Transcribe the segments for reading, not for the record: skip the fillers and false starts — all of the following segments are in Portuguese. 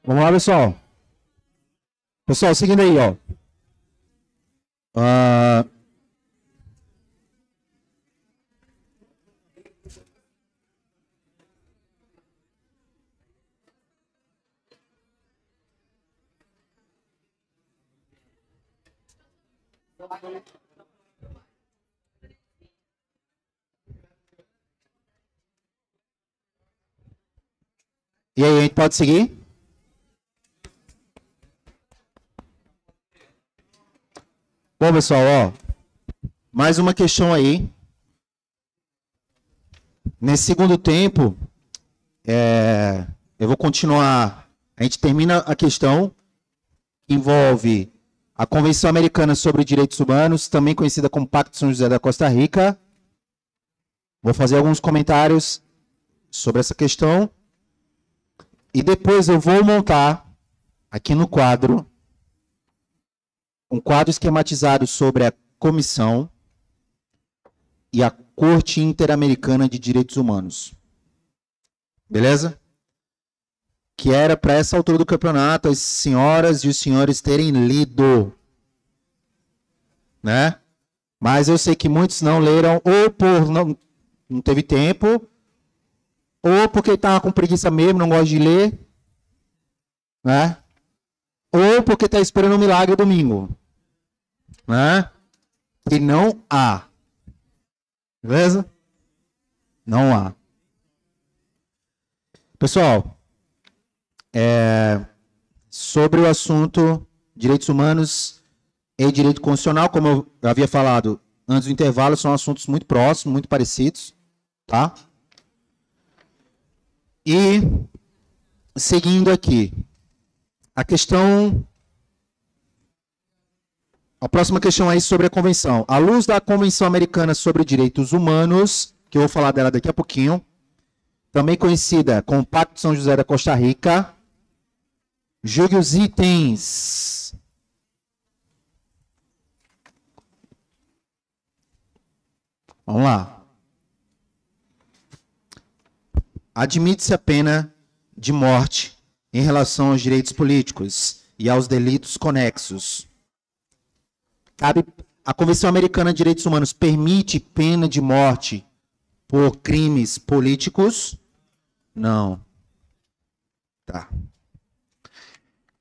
Vamos lá, pessoal. Pessoal, seguindo aí, ó. E aí, a gente pode seguir? Bom, pessoal, ó, mais uma questão aí. Nesse segundo tempo, eu vou continuar. A gente termina a questão que envolve a Convenção Americana sobre Direitos Humanos, também conhecida como Pacto de São José da Costa Rica. Vou fazer alguns comentários sobre essa questão. E depois eu vou montar aqui no quadro um quadro esquematizado sobre a Comissão e a Corte Interamericana de Direitos Humanos. Beleza? Que era para essa altura do campeonato as senhoras e os senhores terem lido. Né? Mas eu sei que muitos não leram, ou por não teve tempo, ou porque estava com preguiça mesmo, não gosta de ler, né? Ou porque está esperando um milagre domingo, né? E não há. Beleza? Não há. Pessoal, sobre o assunto direitos humanos e direito constitucional, como eu havia falado antes do intervalo, são assuntos muito próximos, muito parecidos, tá? E, seguindo aqui, a próxima questão aí sobre a Convenção. À luz da Convenção Americana sobre Direitos Humanos, que eu vou falar dela daqui a pouquinho, também conhecida como Pacto de São José da Costa Rica, julgue os itens. Vamos lá. Admite-se a pena de morte em relação aos direitos políticos e aos delitos conexos. A Convenção Americana de Direitos Humanos permite pena de morte por crimes políticos? Não. Tá.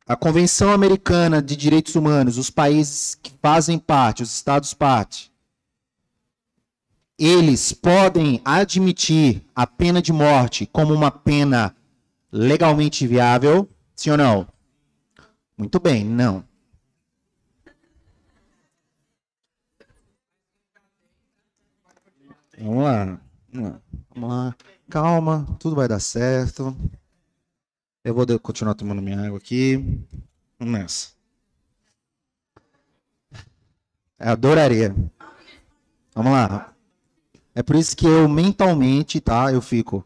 A Convenção Americana de Direitos Humanos, os países que fazem parte, os estados parte, eles podem admitir a pena de morte como uma pena legalmente viável? Sim ou não? Muito bem, não. Vamos lá. Vamos lá. Calma, tudo vai dar certo. Eu vou continuar tomando minha água aqui. Vamos nessa. Eu adoraria. Vamos lá. É por isso que eu mentalmente, tá? Eu fico.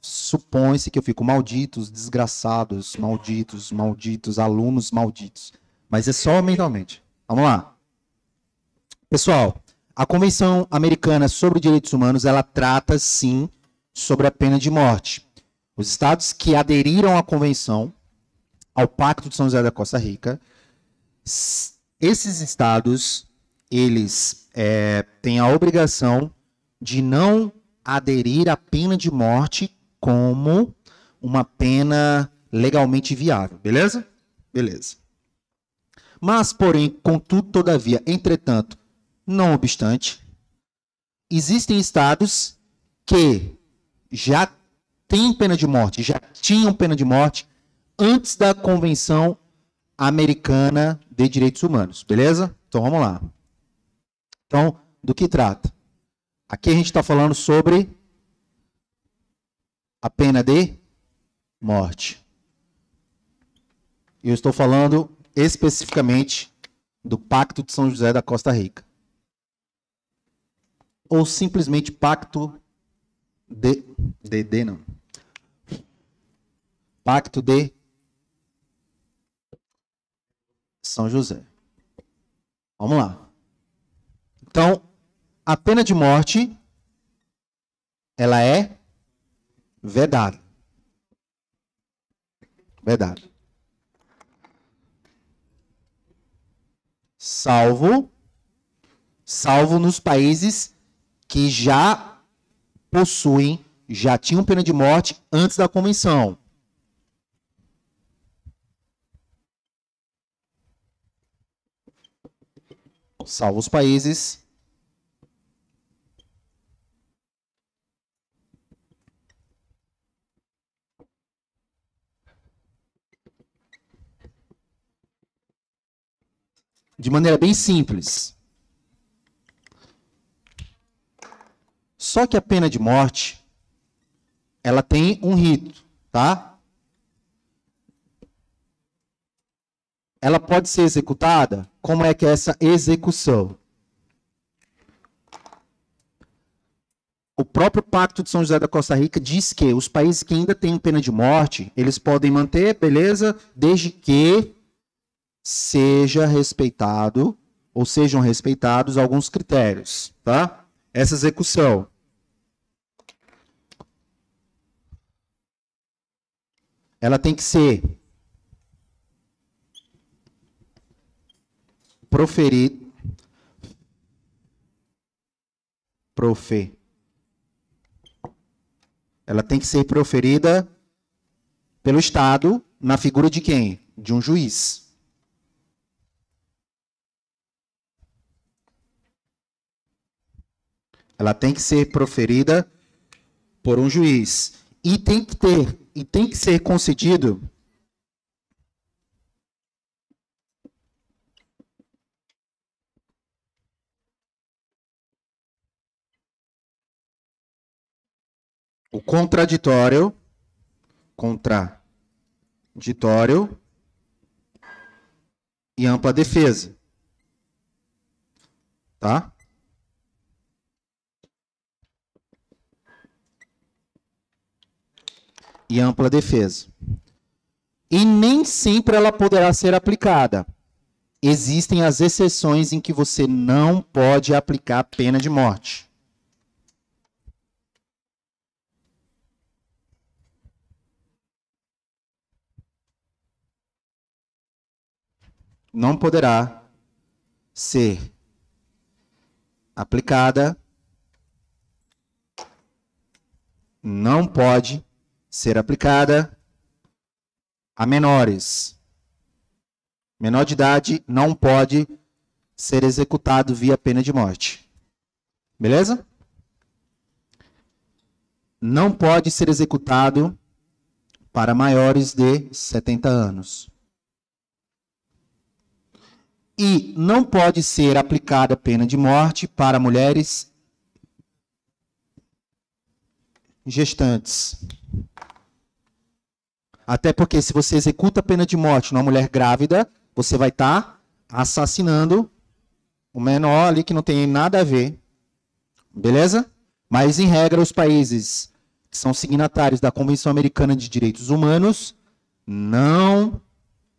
Supõe-se que eu fico malditos, desgraçados, malditos, alunos malditos. Mas é só mentalmente. Vamos lá. Pessoal, a Convenção Americana sobre Direitos Humanos, ela trata, sim, sobre a pena de morte. Os estados que aderiram à Convenção, ao Pacto de São José da Costa Rica, esses estados, eles têm a obrigação de não aderir à pena de morte como uma pena legalmente viável, beleza? Beleza. Mas, porém, contudo, todavia, entretanto, não obstante, existem estados que já têm pena de morte, já tinham pena de morte antes da Convenção Americana de Direitos Humanos, beleza? Então, vamos lá. Então, do que trata? Aqui a gente está falando sobre a pena de morte. Eu estou falando especificamente do Pacto de São José da Costa Rica. Ou simplesmente Pacto não. Pacto de São José. Vamos lá. Então, a pena de morte, ela é vedada. Vedada. Salvo nos países que já possuem, já tinham pena de morte antes da convenção. Salvo os países de maneira bem simples. Só que a pena de morte, ela tem um rito, tá? Ela pode ser executada? Como é que é essa execução? O próprio Pacto de São José da Costa Rica diz que os países que ainda têm pena de morte, eles podem manter, beleza, desde que seja respeitado ou sejam respeitados alguns critérios, tá? Essa execução. Ela tem que ser ela tem que ser proferida pelo Estado na figura de quem? De um juiz. Ela tem que ser proferida por um juiz. E tem que ser concedido o contraditório e ampla defesa. Tá? E ampla defesa. E nem sempre ela poderá ser aplicada. Existem as exceções em que você não pode aplicar pena de morte. Não poderá ser aplicada, não pode ser aplicada a menores. Menor de idade não pode ser executado via pena de morte. Beleza? Não pode ser executado para maiores de 70 anos. E não pode ser aplicada pena de morte para mulheres gestantes. Até porque se você executa a pena de morte numa mulher grávida, você vai estar assassinando o menor ali que não tem nada a ver. Beleza? Mas, em regra, os países que são signatários da Convenção Americana de Direitos Humanos não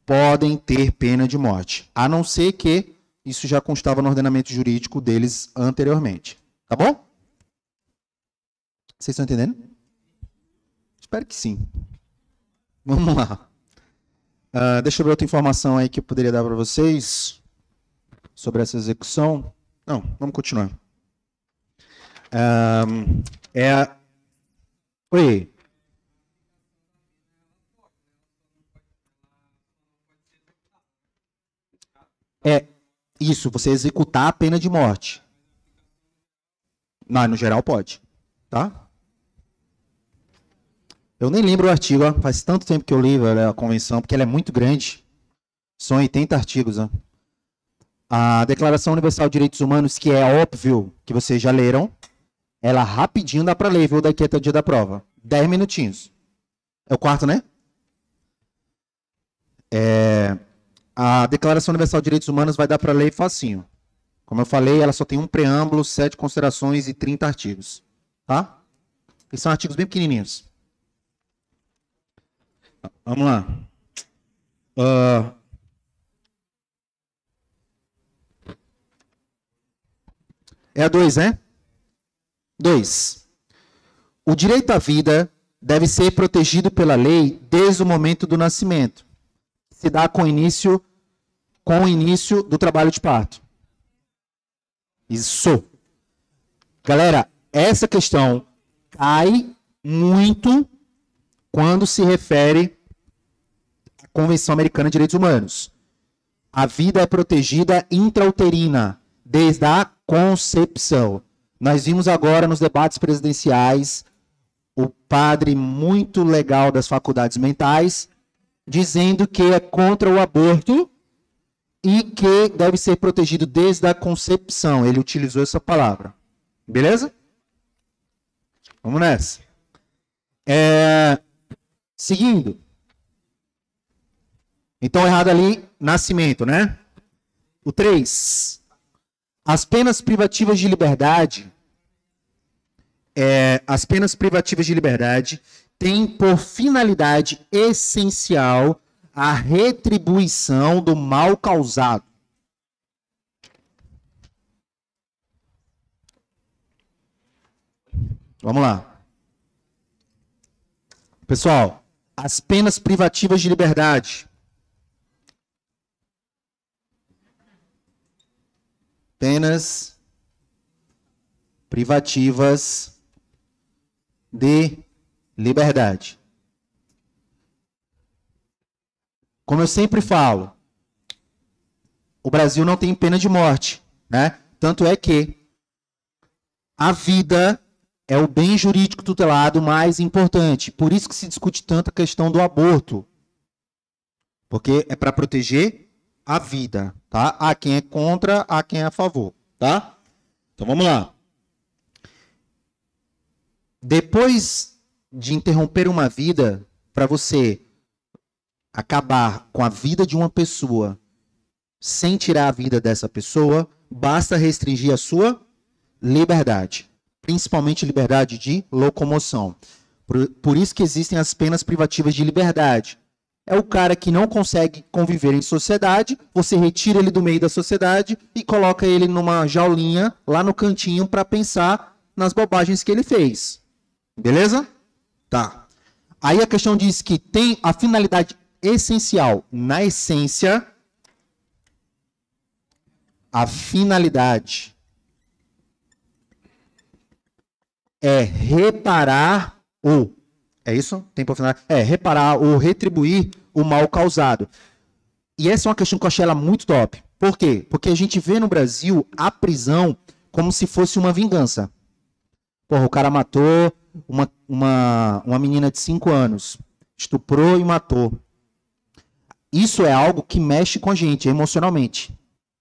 podem ter pena de morte, a não ser que isso já constava no ordenamento jurídico deles anteriormente. Tá bom? Vocês estão entendendo? Espero que sim. Vamos lá. Deixa eu ver outra informação aí que eu poderia dar para vocês sobre essa execução. Não, vamos continuar. Oi. É isso, você executar a pena de morte. Não, no geral pode, tá? Eu nem lembro o artigo, ó. Faz tanto tempo que eu li a convenção, porque ela é muito grande. São 80 artigos. Ó. A Declaração Universal de Direitos Humanos, que é óbvio que vocês já leram, ela rapidinho dá para ler, viu, daqui até o dia da prova. 10 minutinhos. É o quarto, né? A Declaração Universal de Direitos Humanos vai dar para ler facinho. Como eu falei, ela só tem um preâmbulo, 7 considerações e 30 artigos. Tá? E são artigos bem pequenininhos. Vamos lá. É a 2, né? 2. O direito à vida deve ser protegido pela lei desde o momento do nascimento. Se dá com o início do trabalho de parto. Isso. Galera, essa questão cai muito quando se refere à Convenção Americana de Direitos Humanos. A vida é protegida intrauterina, desde a concepção. Nós vimos agora nos debates presidenciais o padre muito legal das faculdades mentais dizendo que é contra o aborto e que deve ser protegido desde a concepção. Ele utilizou essa palavra. Beleza? Vamos nessa. Seguindo. Então, errado ali, nascimento, né? O 3. As penas privativas de liberdade têm por finalidade essencial a retribuição do mal causado. Vamos lá. Pessoal, as penas privativas de liberdade. Penas privativas de liberdade. Como eu sempre falo, o Brasil não tem pena de morte, né? Tanto é que a vida é o bem jurídico tutelado mais importante. Por isso que se discute tanto a questão do aborto. Porque é para proteger a vida, tá? Há quem é contra, há quem é a favor, tá? Então vamos lá. Depois de interromper uma vida, para você acabar com a vida de uma pessoa sem tirar a vida dessa pessoa, basta restringir a sua liberdade, principalmente liberdade de locomoção. Por isso que existem as penas privativas de liberdade. É o cara que não consegue conviver em sociedade, você retira ele do meio da sociedade e coloca ele numa jaulinha lá no cantinho para pensar nas bobagens que ele fez. Beleza? Tá. Aí a questão diz que tem a finalidade essencial. Na essência, a finalidade é reparar ou... É isso? Tem por final? Reparar ou retribuir o mal causado. E essa é uma questão que eu achei ela muito top. Por quê? Porque a gente vê no Brasil a prisão como se fosse uma vingança. Porra, o cara matou uma menina de 5 anos. Estuprou e matou. Isso é algo que mexe com a gente emocionalmente.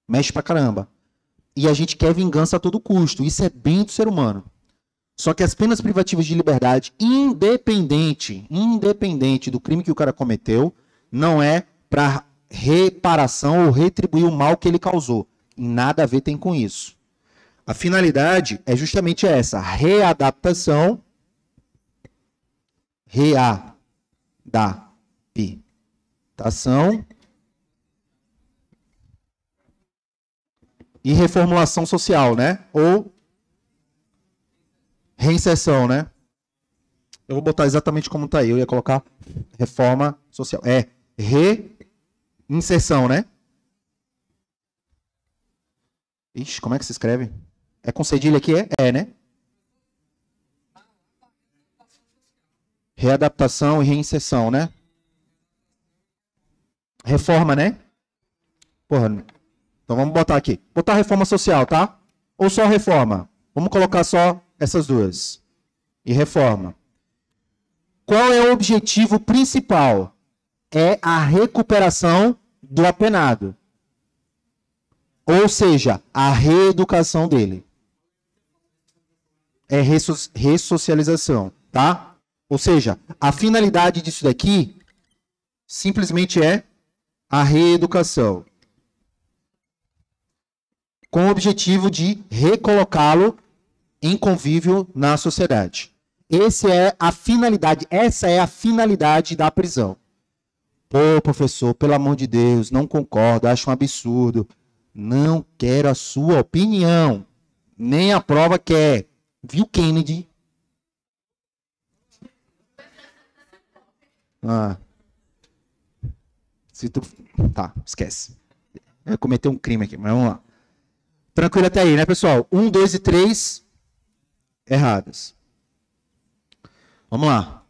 Mexe pra caramba. E a gente quer vingança a todo custo. Isso é bem do ser humano. Só que as penas privativas de liberdade, independente do crime que o cara cometeu, não é para reparação ou retribuir o mal que ele causou. Nada a ver tem com isso. A finalidade é justamente essa, readaptação e reformulação social, né? Ou reinserção, né? Eu vou botar exatamente como está aí. Eu ia colocar reforma social. É reinserção, né? Ixi, como é que se escreve? É com cedilha aqui? Né? Readaptação e reinserção, né? Reforma, né? Porra. Então vamos botar aqui. Botar reforma social, tá? Ou só reforma? Vamos colocar só essas duas. E reforma. Qual é o objetivo principal? É a recuperação do apenado. Ou seja, a reeducação dele. É ressocialização, tá? Ou seja, a finalidade disso daqui simplesmente é a reeducação, com o objetivo de recolocá-lo em convívio na sociedade. Essa é a finalidade da prisão. Pô, professor, pelo amor de Deus, não concordo, acho um absurdo. Não quero a sua opinião. Nem a prova quer. Viu, Kennedy? Tá, esquece. Eu cometi um crime aqui, mas vamos lá. Tranquilo até aí, né, pessoal? 1, 2 e 3 erradas. Vamos lá.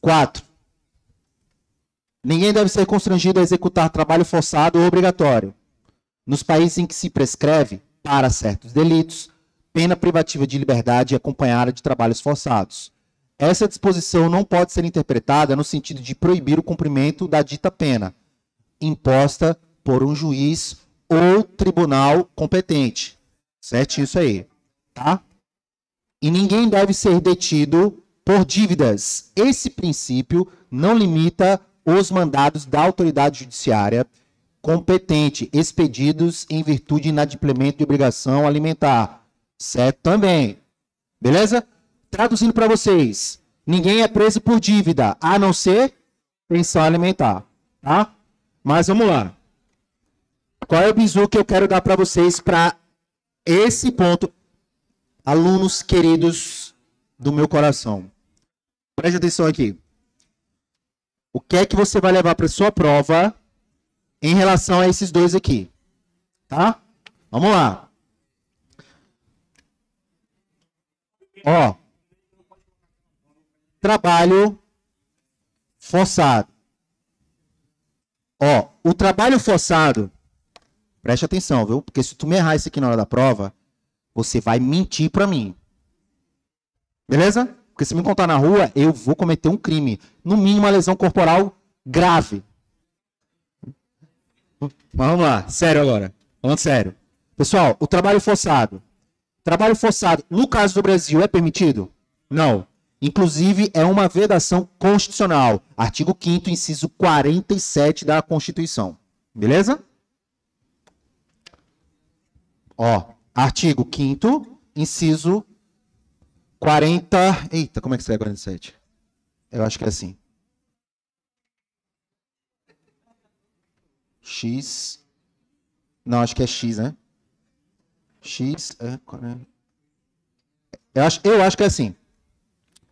4. Ninguém deve ser constrangido a executar trabalho forçado ou obrigatório. Nos países em que se prescreve, para certos delitos, pena privativa de liberdade acompanhada de trabalhos forçados. Essa disposição não pode ser interpretada no sentido de proibir o cumprimento da dita pena, imposta por um juiz ou tribunal competente. Certo? Isso aí. Tá? E ninguém deve ser detido por dívidas. Esse princípio não limita os mandados da autoridade judiciária competente, expedidos em virtude de inadimplemento de obrigação alimentar. Certo? Também. Beleza? Traduzindo para vocês. Ninguém é preso por dívida, a não ser pensão alimentar. Tá? Mas vamos lá. Qual é o bizu que eu quero dar para vocês para esse ponto? Alunos queridos do meu coração. Preste atenção aqui. O que é que você vai levar para sua prova em relação a esses dois aqui? Tá? Vamos lá. Ó. Trabalho forçado. Ó, o trabalho forçado, preste atenção, viu? Porque se tu me errar isso aqui na hora da prova, você vai mentir pra mim. Beleza? Porque se me contar na rua, eu vou cometer um crime. No mínimo, uma lesão corporal grave. Mas vamos lá, sério agora. Falando sério. Pessoal, o trabalho forçado. Trabalho forçado, no caso do Brasil, é permitido? Não. Inclusive, é uma vedação constitucional. Artigo 5º, inciso 47 da Constituição. Beleza? Ó, artigo 5º, inciso 40... Eita, como é que escreve 47? Eu acho que é assim. X... Não, acho que é X, né? X... Eu acho que é assim.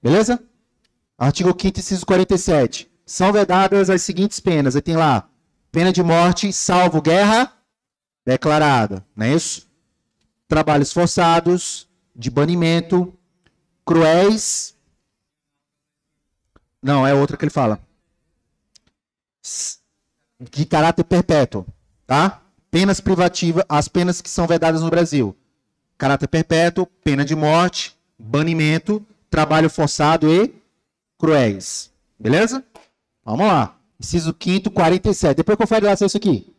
Beleza? Artigo 5º, inciso 47. São vedadas as seguintes penas. Aí tem lá, pena de morte, salvo guerra declarada. Não é isso? Trabalhos forçados, de banimento, cruéis. Não, é outra que ele fala. De caráter perpétuo. Tá? Penas privativas, as penas que são vedadas no Brasil. Caráter perpétuo, pena de morte, banimento, trabalho forçado e cruéis. Beleza? Vamos lá. Inciso 5º, 47. Depois confere lá se é isso aqui.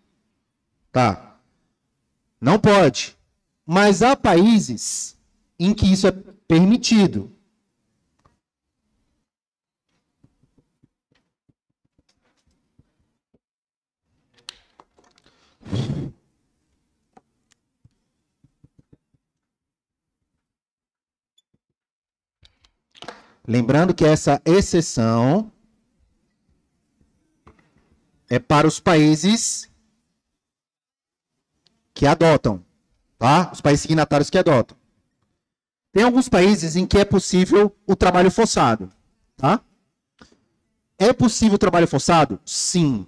Tá. Não pode. Mas há países em que isso é permitido. Lembrando que essa exceção é para os países que adotam, tá? Os países signatários que adotam. Tem alguns países em que é possível o trabalho forçado, tá? É possível o trabalho forçado? Sim.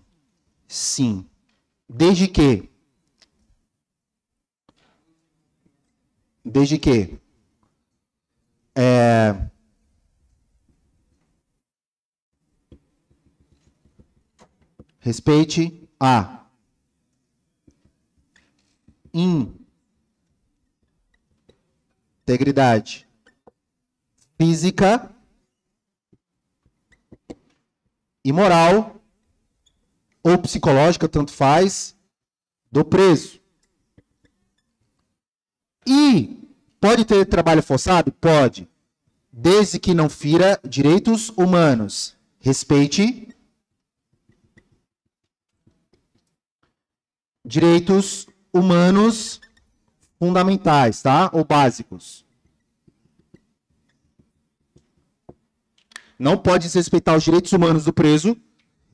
Sim. Desde que? Respeite a integridade física e moral ou psicológica, tanto faz, do preso. E pode ter trabalho forçado? Pode. Desde que não fira direitos humanos. Respeite direitos humanos fundamentais, tá? Ou básicos. Não pode desrespeitar os direitos humanos do preso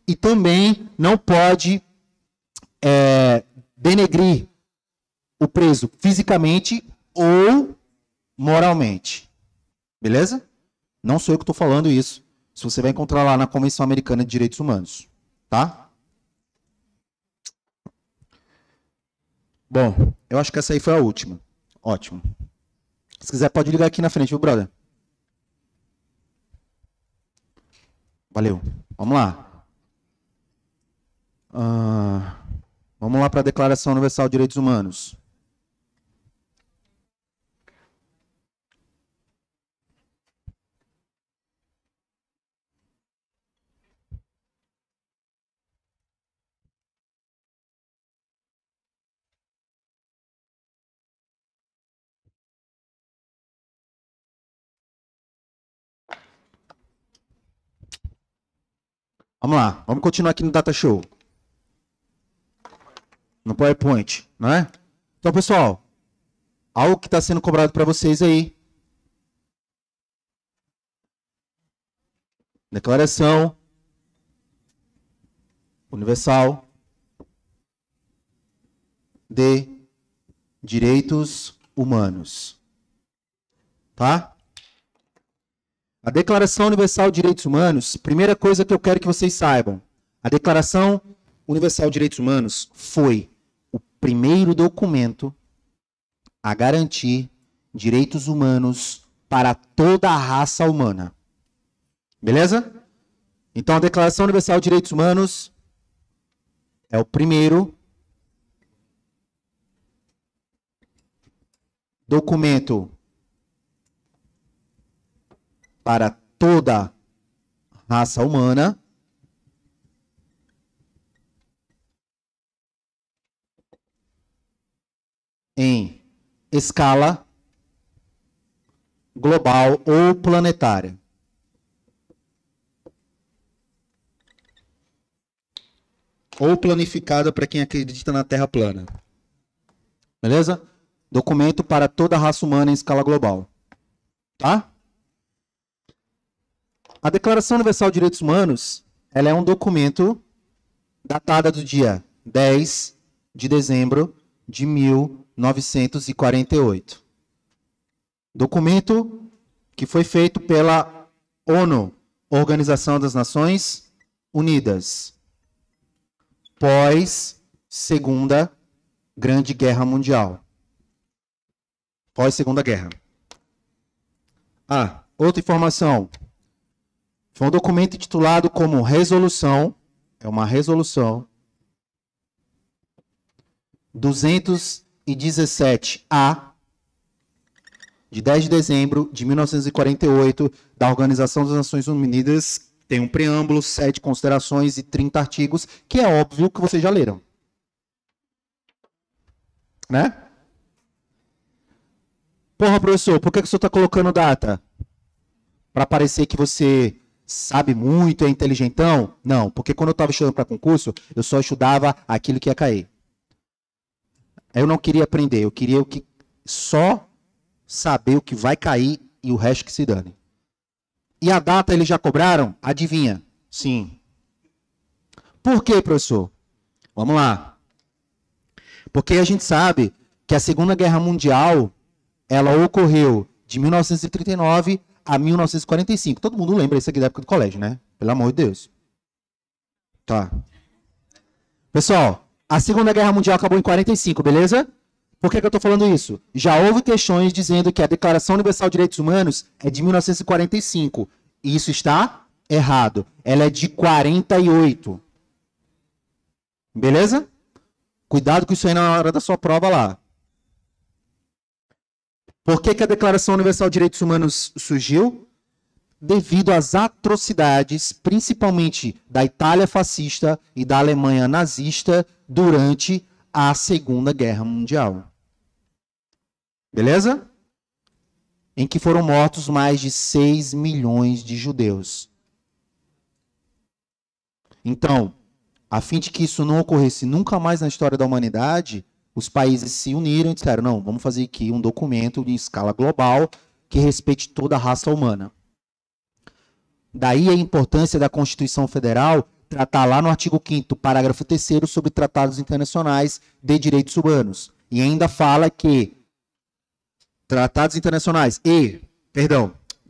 e também não pode denegrir o preso fisicamente ou moralmente. Beleza? Não sou eu que estou falando isso. Isso você vai encontrar lá na Convenção Americana de Direitos Humanos. Tá? Bom, eu acho que essa aí foi a última. Ótimo. Se quiser, pode ligar aqui na frente, viu, brother? Valeu. Vamos lá. Vamos lá para a Declaração Universal de Direitos Humanos. Vamos lá. Vamos continuar aqui no Data Show. No PowerPoint, não é? Então, pessoal, algo que está sendo cobrado para vocês aí. Declaração Universal de Direitos Humanos. Tá? A Declaração Universal de Direitos Humanos, primeira coisa que eu quero que vocês saibam, a Declaração Universal de Direitos Humanos foi o primeiro documento a garantir direitos humanos para toda a raça humana. Beleza? Então, a Declaração Universal de Direitos Humanos é o primeiro documento para toda a raça humana em escala global ou planetária. Ou planificada para quem acredita na Terra plana. Beleza? Documento para toda a raça humana em escala global. Tá? A Declaração Universal de Direitos Humanos, ela é um documento datado do dia 10 de dezembro de 1948. Documento que foi feito pela ONU, Organização das Nações Unidas, pós Segunda Grande Guerra Mundial. Pós Segunda Guerra. Outra informação. Foi um documento intitulado como resolução, é uma resolução 217A, de 10 de dezembro de 1948, da Organização das Nações Unidas. Tem um preâmbulo, 7 considerações e 30 artigos, que é óbvio que vocês já leram. Né? Porra, professor, por que o senhor está colocando data? Para parecer que você sabe muito, é inteligentão? Não, porque quando eu estava estudando para concurso, eu só estudava aquilo que ia cair. Eu não queria aprender, eu queria só saber o que vai cair e o resto que se dane. E a data eles já cobraram? Adivinha? Sim. Por quê, professor? Vamos lá. Porque a gente sabe que a Segunda Guerra Mundial, ela ocorreu de 1939 a 1945. Todo mundo lembra isso aqui da época do colégio, né? Pelo amor de Deus. Tá. Pessoal, a Segunda Guerra Mundial acabou em 45, beleza? Por que eu estou falando isso? Já houve questões dizendo que a Declaração Universal de Direitos Humanos é de 1945. E isso está errado. Ela é de 48. Beleza? Cuidado com isso aí na hora da sua prova lá. Por que a Declaração Universal de Direitos Humanos surgiu? Devido às atrocidades, principalmente da Itália fascista e da Alemanha nazista, durante a Segunda Guerra Mundial. Beleza? Em que foram mortos mais de 6 milhões de judeus. Então, a fim de que isso não ocorresse nunca mais na história da humanidade, os países se uniram e disseram, não, vamos fazer aqui um documento em escala global que respeite toda a raça humana. Daí a importância da Constituição Federal tratar lá no artigo 5º, parágrafo 3º, sobre tratados internacionais de direitos humanos. E ainda fala que tratados internacionais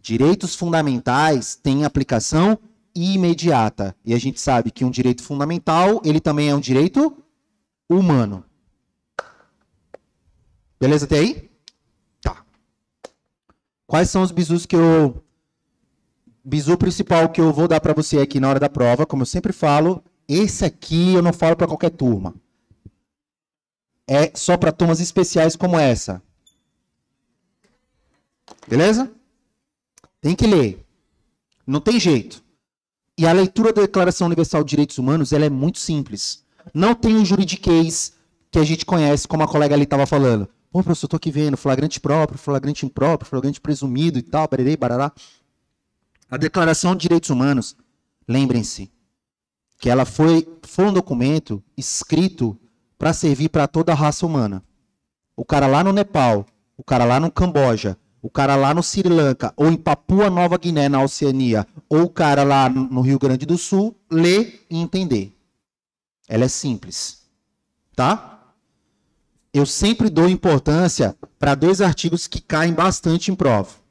direitos fundamentais têm aplicação imediata. E a gente sabe que um direito fundamental, ele também é um direito humano. Beleza até aí? Tá. Quais são os bizus que eu... Bizu principal que eu vou dar para você aqui na hora da prova, como eu sempre falo, esse aqui eu não falo para qualquer turma. É só para turmas especiais como essa. Beleza? Tem que ler. Não tem jeito. E a leitura da Declaração Universal de Direitos Humanos, ela é muito simples. Não tem o juridiquês que a gente conhece, como a colega ali estava falando. Pô, professor, estou aqui vendo flagrante próprio, flagrante impróprio, flagrante presumido e tal, bararei, barará. A Declaração de Direitos Humanos, lembrem-se, que ela foi um documento escrito para servir para toda a raça humana. O cara lá no Nepal, o cara lá no Camboja, o cara lá no Sri Lanka, ou em Papua Nova Guiné, na Oceania, ou o cara lá no Rio Grande do Sul, ler e entender. Ela é simples. Tá? Eu sempre dou importância para 2 artigos que caem bastante em prova.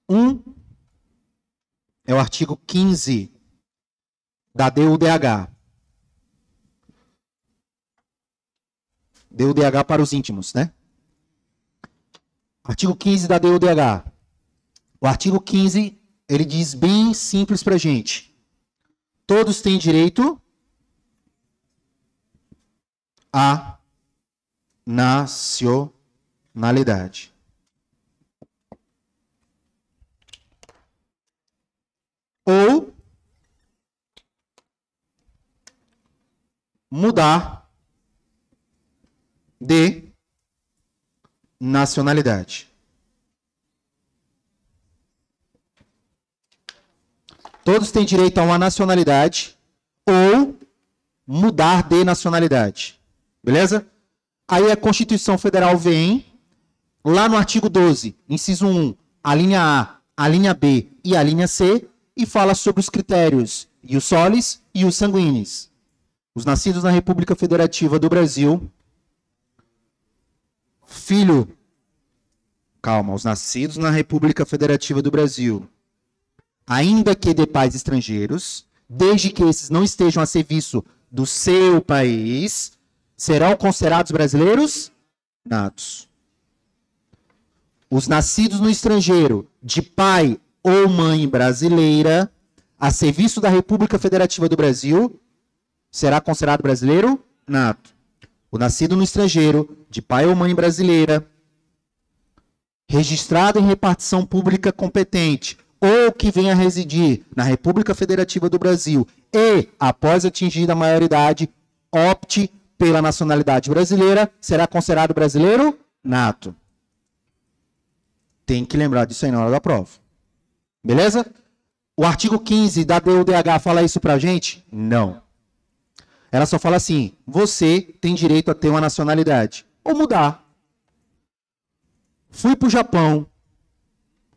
Um é o artigo 15 da DUDH. DUDH para os íntimos, né? Artigo 15 da DUDH. O artigo 15, ele diz bem simples pra gente. Todos têm direito à nacionalidade. Ou mudar de nacionalidade. Todos têm direito a uma nacionalidade ou mudar de nacionalidade. Beleza? Aí a Constituição Federal vem, lá no artigo 12, inciso 1, a linha A, a linha B e a linha C, e fala sobre os critérios ius solis e ius sanguinis. Os nascidos na República Federativa do Brasil, os nascidos na República Federativa do Brasil, ainda que de pais estrangeiros, desde que esses não estejam a serviço do seu país, serão considerados brasileiros natos. Os nascidos no estrangeiro, de pai ou mãe brasileira, a serviço da República Federativa do Brasil, será considerado brasileiro nato. O nascido no estrangeiro, de pai ou mãe brasileira, registrado em repartição pública competente, ou que venha a residir na República Federativa do Brasil e, após atingida a maioridade, opte pela nacionalidade brasileira, será considerado brasileiro nato. Tem que lembrar disso aí na hora da prova. Beleza? O artigo 15 da DUDH fala isso pra gente? Não. Ela só fala assim, você tem direito a ter uma nacionalidade. Ou mudar. Fui pro Japão.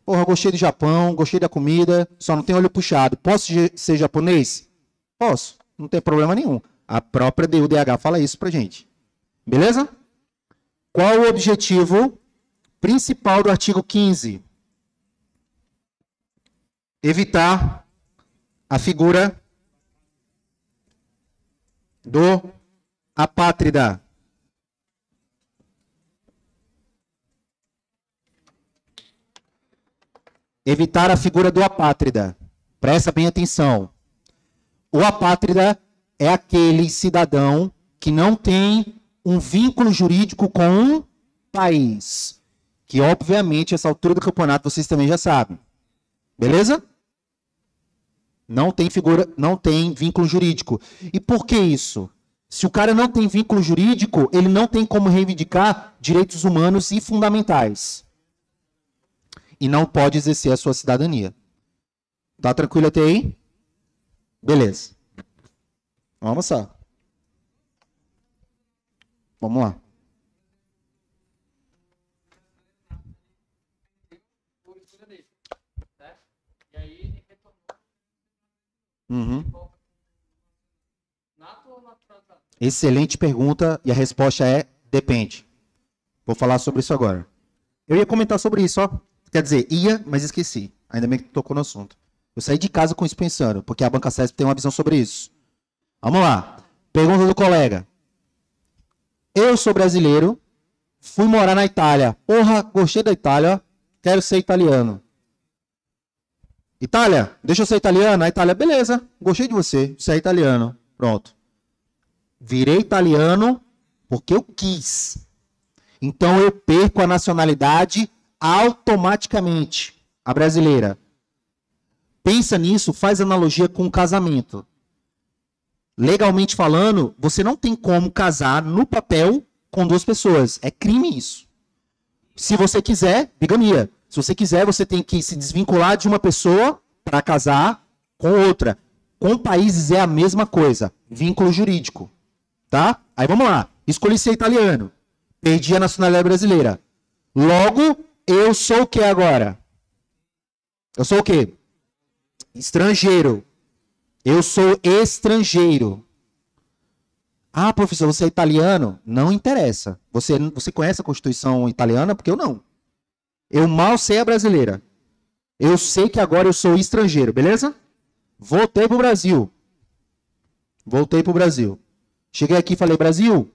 Porra, gostei do Japão, gostei da comida, só não tenho olho puxado. Posso ser japonês? Posso, não tem problema nenhum. A própria DUDH fala isso pra gente. Beleza? Qual o objetivo principal do artigo 15? Evitar a figura do apátrida. Evitar a figura do apátrida. Presta bem atenção. O apátrida é aquele cidadão que não tem um vínculo jurídico com um país. Que, obviamente, essa altura do campeonato vocês também já sabem. Beleza? Não tem figura, não tem vínculo jurídico. E por que isso? Se o cara não tem vínculo jurídico, ele não tem como reivindicar direitos humanos e fundamentais. E não pode exercer a sua cidadania. Tá tranquilo até aí? Beleza. Vamos almoçar. Vamos lá. Uhum. Excelente pergunta e a resposta é depende. Vou falar sobre isso agora. Eu ia comentar sobre isso, ó. Quer dizer, ia, mas esqueci. Ainda bem que tocou no assunto. Eu saí de casa com isso pensando, porque a Banca CESP tem uma visão sobre isso. Vamos lá. Pergunta do colega. Eu sou brasileiro, fui morar na Itália. Porra, gostei da Itália, quero ser italiano. Itália, deixa eu ser italiano. A Itália, beleza, gostei de você, você é italiano. Pronto. Virei italiano porque eu quis. Então eu perco a nacionalidade automaticamente, a brasileira. Pensa nisso, faz analogia com o casamento. Legalmente falando, você não tem como casar no papel com duas pessoas. É crime isso. Se você quiser, bigamia. Se você quiser, você tem que se desvincular de uma pessoa para casar com outra. Com países é a mesma coisa. Vínculo jurídico. Tá? Aí vamos lá. Escolhi ser italiano. Perdi a nacionalidade brasileira. Logo, eu sou o que agora? Eu sou o quê? Estrangeiro. Eu sou estrangeiro. Ah, professor, você é italiano? Não interessa. Você conhece a Constituição italiana? Porque eu não. Eu mal sei a brasileira. Eu sei que agora eu sou estrangeiro, beleza? Voltei pro Brasil. Voltei pro Brasil. Cheguei aqui e falei, Brasil,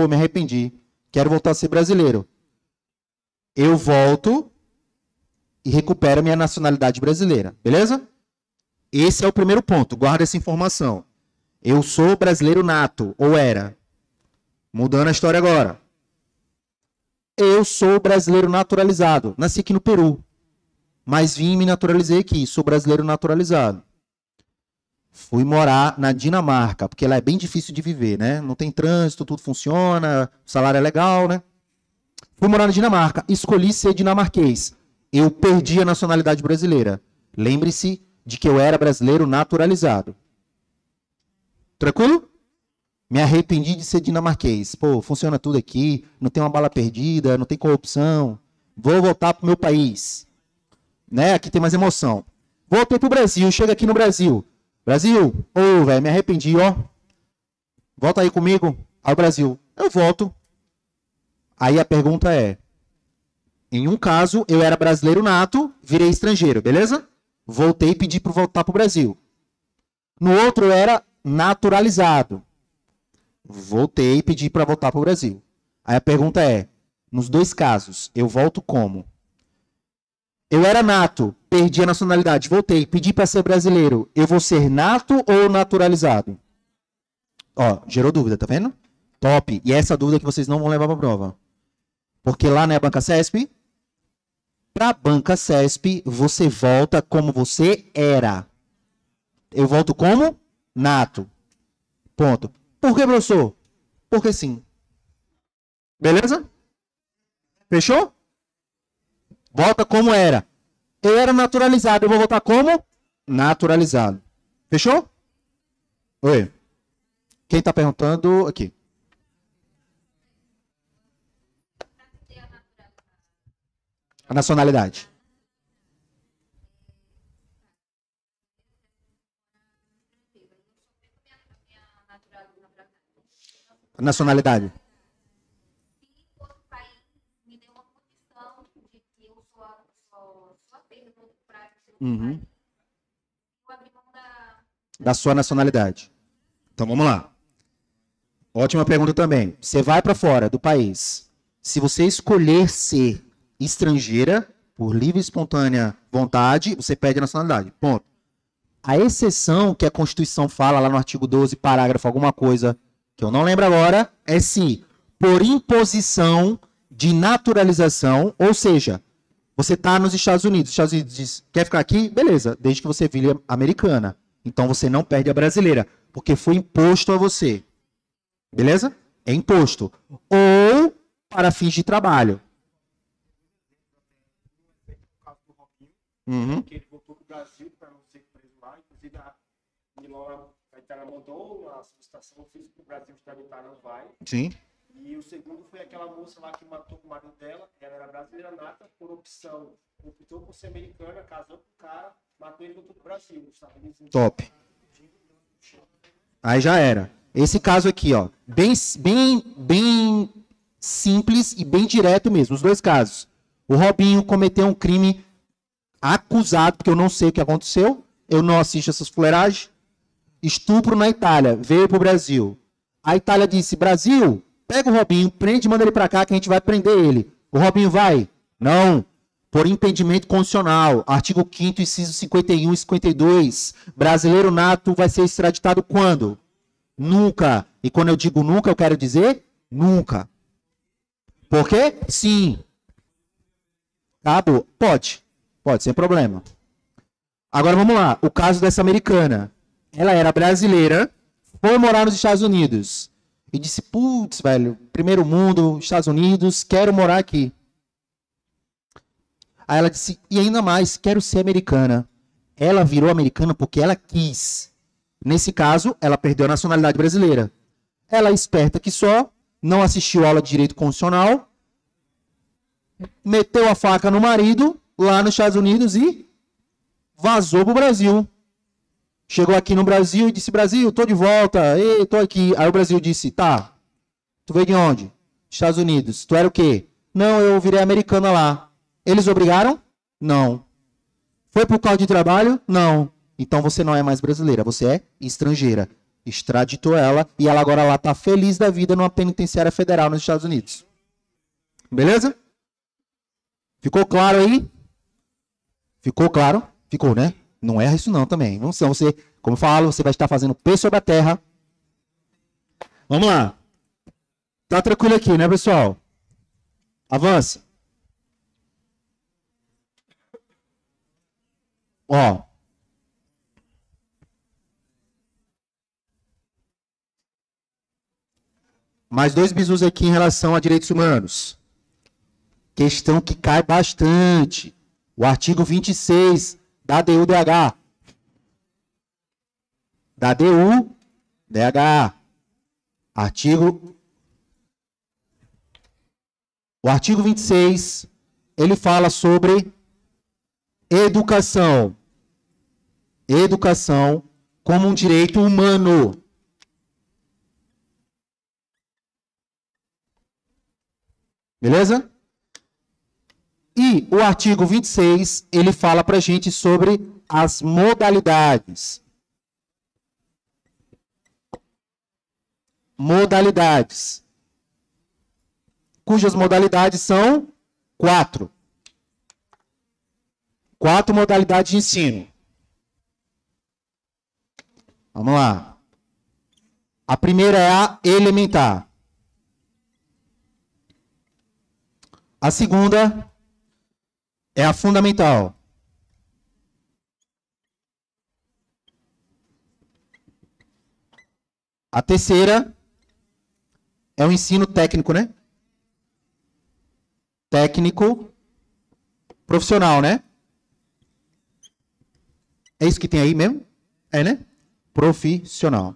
me arrependi. Quero voltar a ser brasileiro. Eu volto e recupero minha nacionalidade brasileira, beleza? Esse é o primeiro ponto, guarda essa informação. Eu sou brasileiro nato, ou era. Mudando a história agora. Eu sou brasileiro naturalizado. Nasci aqui no Peru. Mas vim e me naturalizei aqui. Sou brasileiro naturalizado. Fui morar na Dinamarca, porque lá é bem difícil de viver, né? Não tem trânsito, tudo funciona, o salário é legal, né? Fui morar na Dinamarca. Escolhi ser dinamarquês. Eu perdi a nacionalidade brasileira. Lembre-se de que eu era brasileiro naturalizado. Tranquilo? Me arrependi de ser dinamarquês. Pô, funciona tudo aqui, não tem uma bala perdida, não tem corrupção. Vou voltar pro meu país. Né? Aqui tem mais emoção. Voltei pro Brasil, chega aqui no Brasil. Brasil, velho, me arrependi, ó. Volta aí comigo. Aí o Brasil, eu volto. Aí a pergunta é, em um caso, eu era brasileiro nato, virei estrangeiro, beleza? Voltei e pedi para voltar pro Brasil. No outro, eu era naturalizado. Voltei e pedi para voltar para o Brasil. Aí a pergunta é, nos dois casos, eu volto como? Eu era nato, perdi a nacionalidade, voltei, pedi para ser brasileiro. Eu vou ser nato ou naturalizado? Ó, gerou dúvida, tá vendo? Top. E essa dúvida que vocês não vão levar para prova. Porque lá na Banca CESP, para a Banca CESP, você volta como você era. Eu volto como? Nato. Ponto. Por que, professor? Porque sim. Beleza? Fechou? Volta como era. Eu era naturalizado, eu vou voltar como? Naturalizado. Fechou? Oi. Quem está perguntando aqui? A nacionalidade. A nacionalidade. Uhum. Da sua nacionalidade. Então vamos lá. Ótima pergunta também. Você vai para fora do país. Se você escolher ser estrangeira, por livre e espontânea vontade, você perde a nacionalidade. Ponto. A exceção que a Constituição fala lá no artigo 12, parágrafo alguma coisa, que eu não lembro agora, é se por imposição de naturalização, ou seja, você está nos Estados Unidos, os Estados Unidos diz, quer ficar aqui? Beleza, desde que você vire americana. Então você não perde a brasileira, porque foi imposto a você. Beleza? É imposto. Ou para fins de trabalho. Uhum. inclusive a Milona, a Itália mandou uma solicitação, eu fiz para o Brasil extraditar, não vai. Sim. E o segundo foi aquela moça lá que matou o marido dela, ela era brasileira nata, por opção, optou por ser americana, casou com o cara, matou ele e voltou pro Brasil. Os Estados Unidos, Top. Aí já era. Esse caso aqui, ó, bem simples e bem direto mesmo, os dois casos. O Robinho cometeu um crime acusado, porque eu não sei o que aconteceu, eu não assisto essas fuleiragens. Estupro na Itália, veio pro Brasil. A Itália disse: Brasil, pega o Robinho, prende e manda ele pra cá que a gente vai prender ele. O Robinho vai? Não. Por impedimento constitucional, artigo 5º, inciso 51 e 52. Brasileiro nato vai ser extraditado quando? Nunca. E quando eu digo nunca, eu quero dizer nunca. Por quê? Sim. Acabou. Pode, sem problema. Agora vamos lá. O caso dessa americana. Ela era brasileira, foi morar nos Estados Unidos. E disse: putz, velho, primeiro mundo, Estados Unidos, quero morar aqui. Aí ela disse: e ainda mais, quero ser americana. Ela virou americana porque ela quis. Nesse caso, ela perdeu a nacionalidade brasileira. Ela, esperta que só, não assistiu aula de direito constitucional, meteu a faca no marido, lá nos Estados Unidos, e vazou pro Brasil. Chegou aqui no Brasil e disse: Brasil, tô de volta, ei, tô aqui. Aí o Brasil disse: tá, tu veio de onde? Estados Unidos. Tu era o quê? Não, eu virei americana lá. Eles obrigaram? Não. Foi por causa de trabalho? Não. Então você não é mais brasileira, você é estrangeira. Extraditou ela e ela agora lá tá feliz da vida numa penitenciária federal nos Estados Unidos. Beleza? Ficou claro aí? Ficou claro? Ficou, né? Não erra isso não também. Não sei, você, como eu falo, você vai estar fazendo pé sobre a terra. Vamos lá. Tá tranquilo aqui, né, pessoal? Avança. Ó. Mais dois bisus aqui em relação a direitos humanos. Questão que cai bastante. O artigo 26 da DU-DH. Da DU-DH. O artigo 26, ele fala sobre educação. Educação como um direito humano. Beleza? E o artigo 26, ele fala pra gente sobre as modalidades. Modalidades. Cujas modalidades são 4. 4 modalidades de ensino. Vamos lá. A primeira é a elementar. A segunda é a fundamental. A terceira é o ensino técnico, né? Técnico profissional, né? É isso que tem aí mesmo? É, né? Profissional.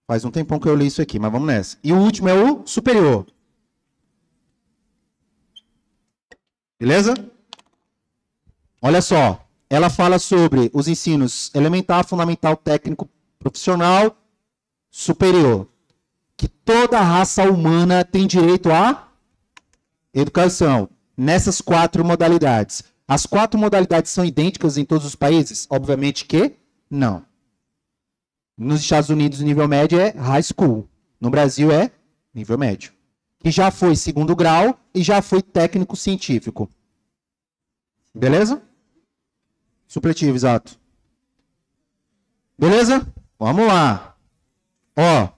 Faz um tempão que eu li isso aqui, mas vamos nessa. E o último é o superior. Beleza? Olha só. Ela fala sobre os ensinos elementar, fundamental, técnico, profissional, superior. Que toda raça humana tem direito à educação. Nessas 4 modalidades. As 4 modalidades são idênticas em todos os países? Obviamente que não. Nos Estados Unidos, o nível médio é high school. No Brasil é nível médio. Que já foi segundo grau e já foi técnico científico. Beleza? Supletivo, exato. Beleza? Vamos lá. Ó.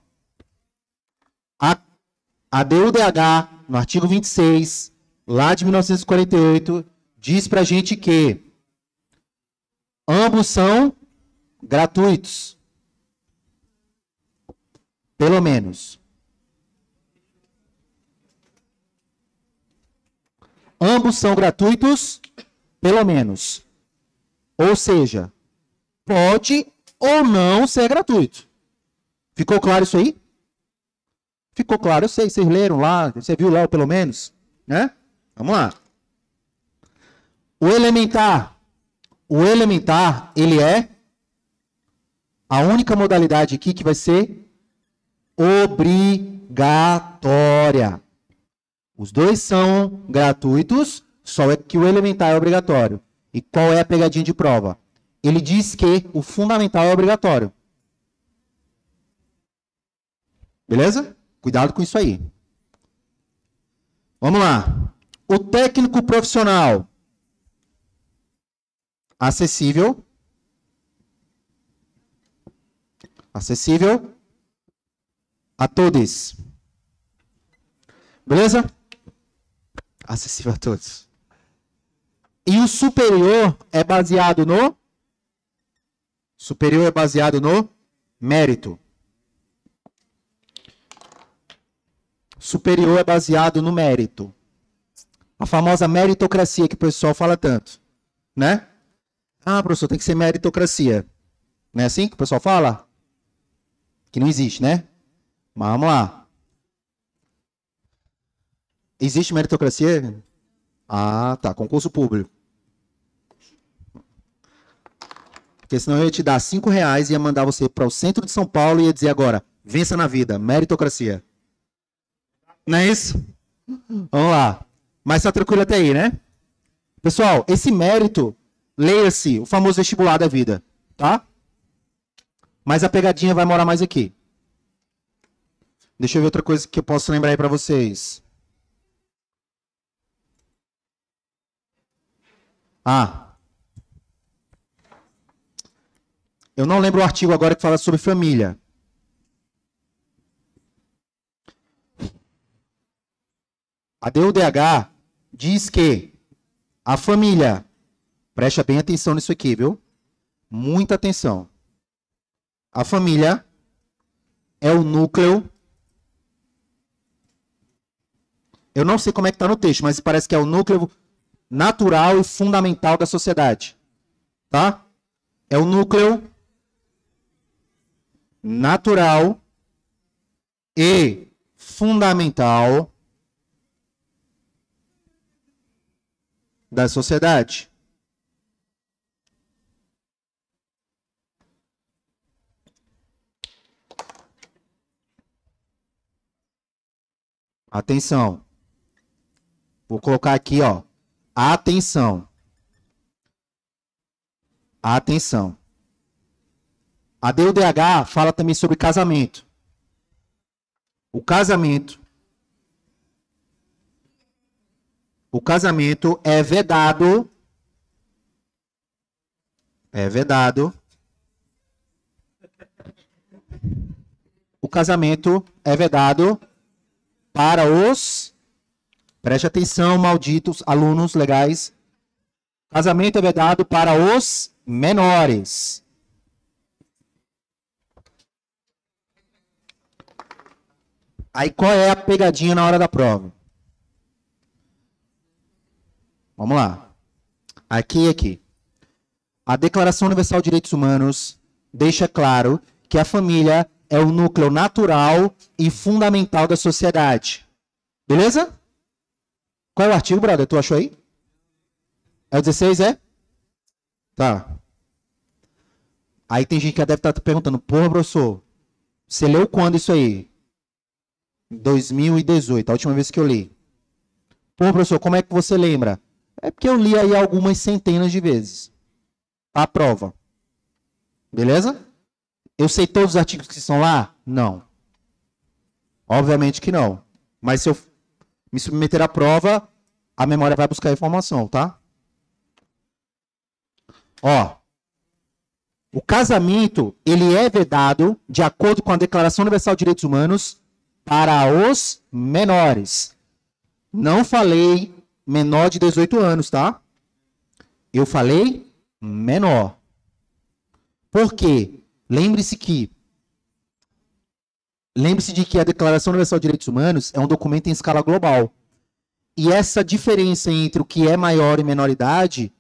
A DU-DH, no artigo 26, lá de 1948, diz pra gente que ambos são gratuitos. Pelo menos. Ambos são gratuitos, pelo menos. Ou seja, pode ou não ser gratuito. Ficou claro isso aí? Ficou claro, eu sei, vocês leram lá, você viu lá pelo menos, né? Vamos lá. O elementar, ele é a única modalidade aqui que vai ser obrigatória. Os dois são gratuitos, só é que o elementar é obrigatório. E qual é a pegadinha de prova? Ele diz que o fundamental é obrigatório. Beleza? Cuidado com isso aí. Vamos lá. O técnico profissional. Acessível. Acessível a todos. Beleza? Acessível a todos. E o superior é baseado no? Superior é baseado no mérito. Superior é baseado no mérito. A famosa meritocracia que o pessoal fala tanto, né? Ah, professor, tem que ser meritocracia. Não é assim que o pessoal fala? Que não existe, né? Mas vamos lá. Existe meritocracia? Ah, tá. Concurso público. Porque senão eu ia te dar R$5 e ia mandar você para o centro de São Paulo e ia dizer agora, vença na vida, meritocracia. Não é isso? Vamos lá. Mas tá tranquilo até aí, né? Pessoal, esse mérito, leia-se o famoso vestibular da vida, tá? Mas a pegadinha vai morar mais aqui. Deixa eu ver outra coisa que eu posso lembrar aí para vocês. Ah. Eu não lembro o artigo agora que fala sobre família. A DUDH diz que a família, presta bem atenção nisso aqui, viu? Muita atenção. A família é o núcleo. Eu não sei como é que está no texto, mas parece que é o núcleo natural e fundamental da sociedade. Tá? É o núcleo natural e fundamental da sociedade. Atenção. Vou colocar aqui, ó. Atenção. Atenção. A DUDH fala também sobre casamento. O casamento é vedado. É vedado. O casamento é vedado para os... Preste atenção, malditos alunos legais. Casamento é vedado para os menores. Aí qual é a pegadinha na hora da prova? Vamos lá. Aqui e aqui. A Declaração Universal de Direitos Humanos deixa claro que a família é o núcleo natural e fundamental da sociedade. Beleza? Qual é o artigo, brother? Tu achou aí? É o 16, é? Tá. Aí tem gente que deve estar perguntando, porra, professor, você leu quando isso aí? 2018, a última vez que eu li. Porra, professor, como é que você lembra? É porque eu li aí algumas centenas de vezes. A prova. Beleza? Eu sei todos os artigos que estão lá? Não. Obviamente que não. Mas se eu me submeter à prova, a memória vai buscar a informação, tá? Ó. O casamento, ele é vedado, de acordo com a Declaração Universal de Direitos Humanos, para os menores. Não falei menor de 18 anos, tá? Eu falei menor. Por quê? Lembre-se de que a Declaração Universal de Direitos Humanos é um documento em escala global. E essa diferença entre o que é maior e menoridade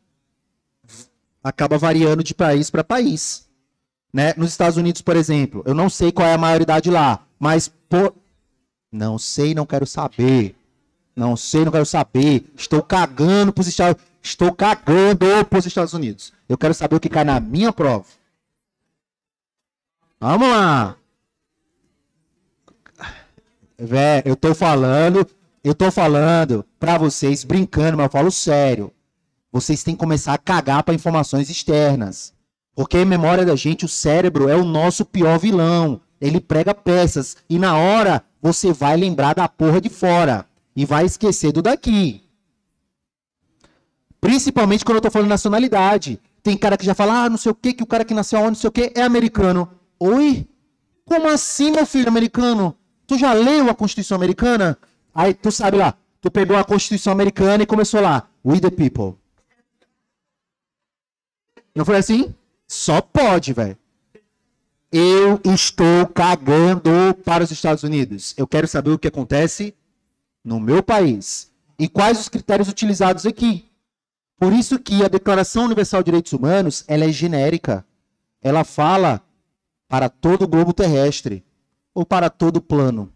acaba variando de país para país. Né? Nos Estados Unidos, por exemplo, eu não sei qual é a maioridade lá, mas não sei, não quero saber. Não sei, não quero saber. Estou cagando para os Estados Unidos. Eu quero saber o que cai na minha prova. Vamos lá. Véi, eu tô falando pra vocês brincando, mas eu falo sério. Vocês têm que começar a cagar para informações externas. Porque a memória da gente, o cérebro, é o nosso pior vilão. Ele prega peças e na hora você vai lembrar da porra de fora e vai esquecer do daqui. Principalmente quando eu tô falando nacionalidade. Tem cara que já fala, não sei o que o cara que nasceu onde, não sei o que, é americano. Oi? Como assim, meu filho americano? Tu já leu a Constituição Americana? Aí tu sabe lá, tu pegou a Constituição Americana e começou lá, we the people. Não foi assim? Só pode, velho. Eu estou cagando para os Estados Unidos. Eu quero saber o que acontece no meu país. E quais os critérios utilizados aqui. Por isso que a Declaração Universal de Direitos Humanos, ela é genérica. Ela fala para todo o globo terrestre. Ou para todo o plano.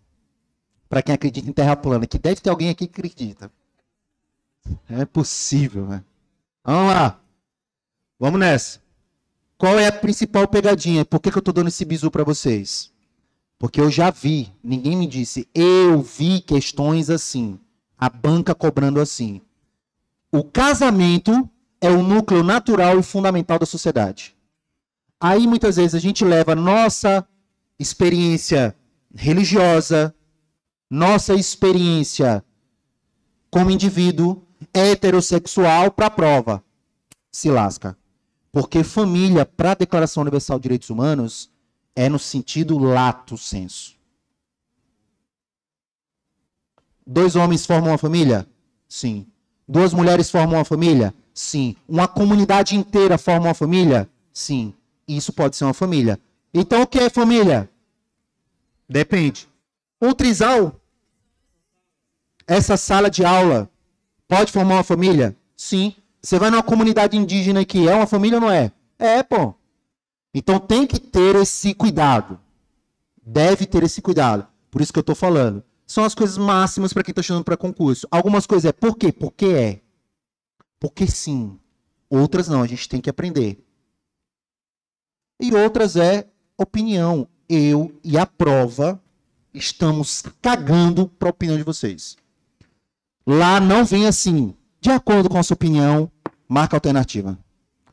Para quem acredita em terra plana. Que deve ter alguém aqui que acredita. É possível, né? Vamos lá. Vamos nessa. Qual é a principal pegadinha? Por que eu estou dando esse bizu para vocês? Porque eu já vi, ninguém me disse, eu vi questões assim, a banca cobrando assim. O casamento é o núcleo natural e fundamental da sociedade. Aí muitas vezes a gente leva nossa experiência religiosa, nossa experiência como indivíduo heterossexual para a prova. Se lasca. Porque família, para a Declaração Universal de Direitos Humanos, é no sentido lato sensu. 2 homens formam uma família? Sim. 2 mulheres formam uma família? Sim. Uma comunidade inteira forma uma família? Sim. Isso pode ser uma família. Então, o que é família? Depende. Um trisal? Essa sala de aula pode formar uma família? Sim. Você vai numa comunidade indígena aqui, é uma família ou não é? É, pô. Então tem que ter esse cuidado. Deve ter esse cuidado. Por isso que eu estou falando. São as coisas máximas para quem está estudando para concurso. Algumas coisas é por quê? Porque é. Porque sim. Outras não, a gente tem que aprender. E outras é opinião. Eu e a prova estamos cagando para a opinião de vocês. Lá não vem assim, de acordo com a sua opinião, marca alternativa.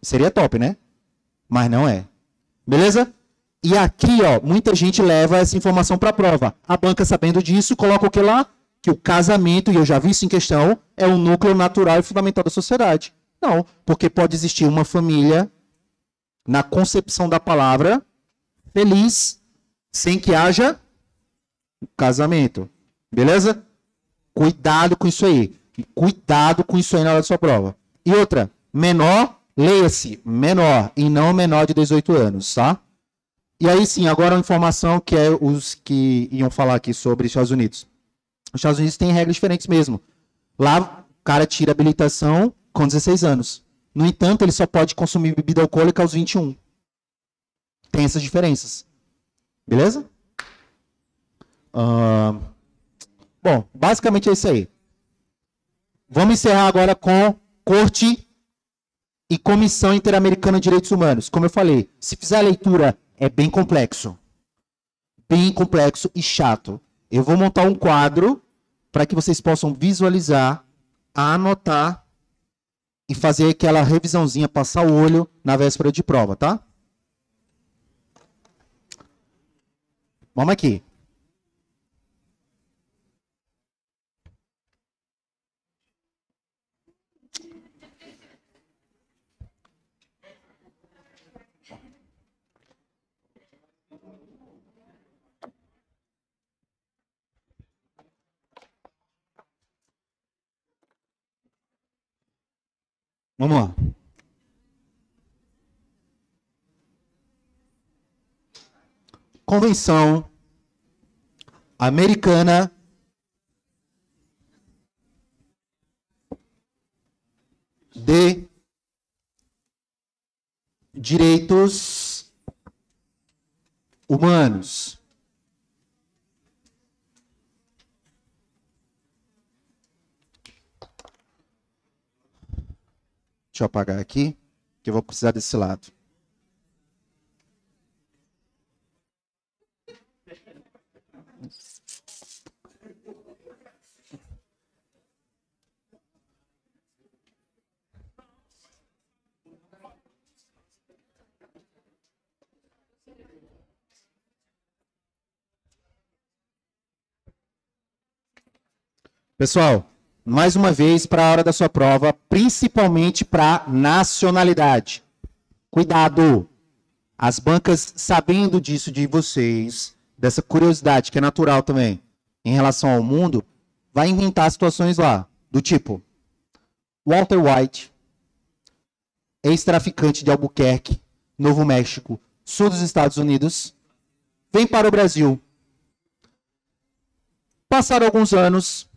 Seria top, né? Mas não é. Beleza? E aqui, ó, muita gente leva essa informação para a prova. A banca, sabendo disso, coloca o que lá? Que o casamento, e eu já vi isso em questão, é o núcleo natural e fundamental da sociedade. Não, porque pode existir uma família, na concepção da palavra, feliz, sem que haja casamento. Beleza? Cuidado com isso aí. Cuidado com isso aí na hora da sua prova. E outra, menor, leia-se menor e não menor de 18 anos, tá? E aí sim, agora uma informação que é os que iam falar aqui sobre os Estados Unidos. Os Estados Unidos têm regras diferentes mesmo. Lá, o cara tira habilitação com 16 anos. No entanto, ele só pode consumir bebida alcoólica aos 21. Tem essas diferenças. Beleza? Bom, basicamente é isso aí. Vamos encerrar agora com Corte e Comissão Interamericana de Direitos Humanos. Como eu falei, se fizer a leitura, é bem complexo. Bem complexo e chato. Eu vou montar um quadro para que vocês possam visualizar, anotar e fazer aquela revisãozinha, passar o olho na véspera de prova, tá? Vamos aqui. Vamos lá. Convenção Americana de direitos humanos. Deixa eu apagar aqui, que eu vou precisar desse lado. Pessoal, mais uma vez para a hora da sua prova, principalmente para nacionalidade. Cuidado! As bancas, sabendo disso de vocês, dessa curiosidade que é natural também, em relação ao mundo, vai inventar situações lá, do tipo, Walter White, ex-traficante de Albuquerque, Novo México, sul dos Estados Unidos, vem para o Brasil. Passaram alguns anos,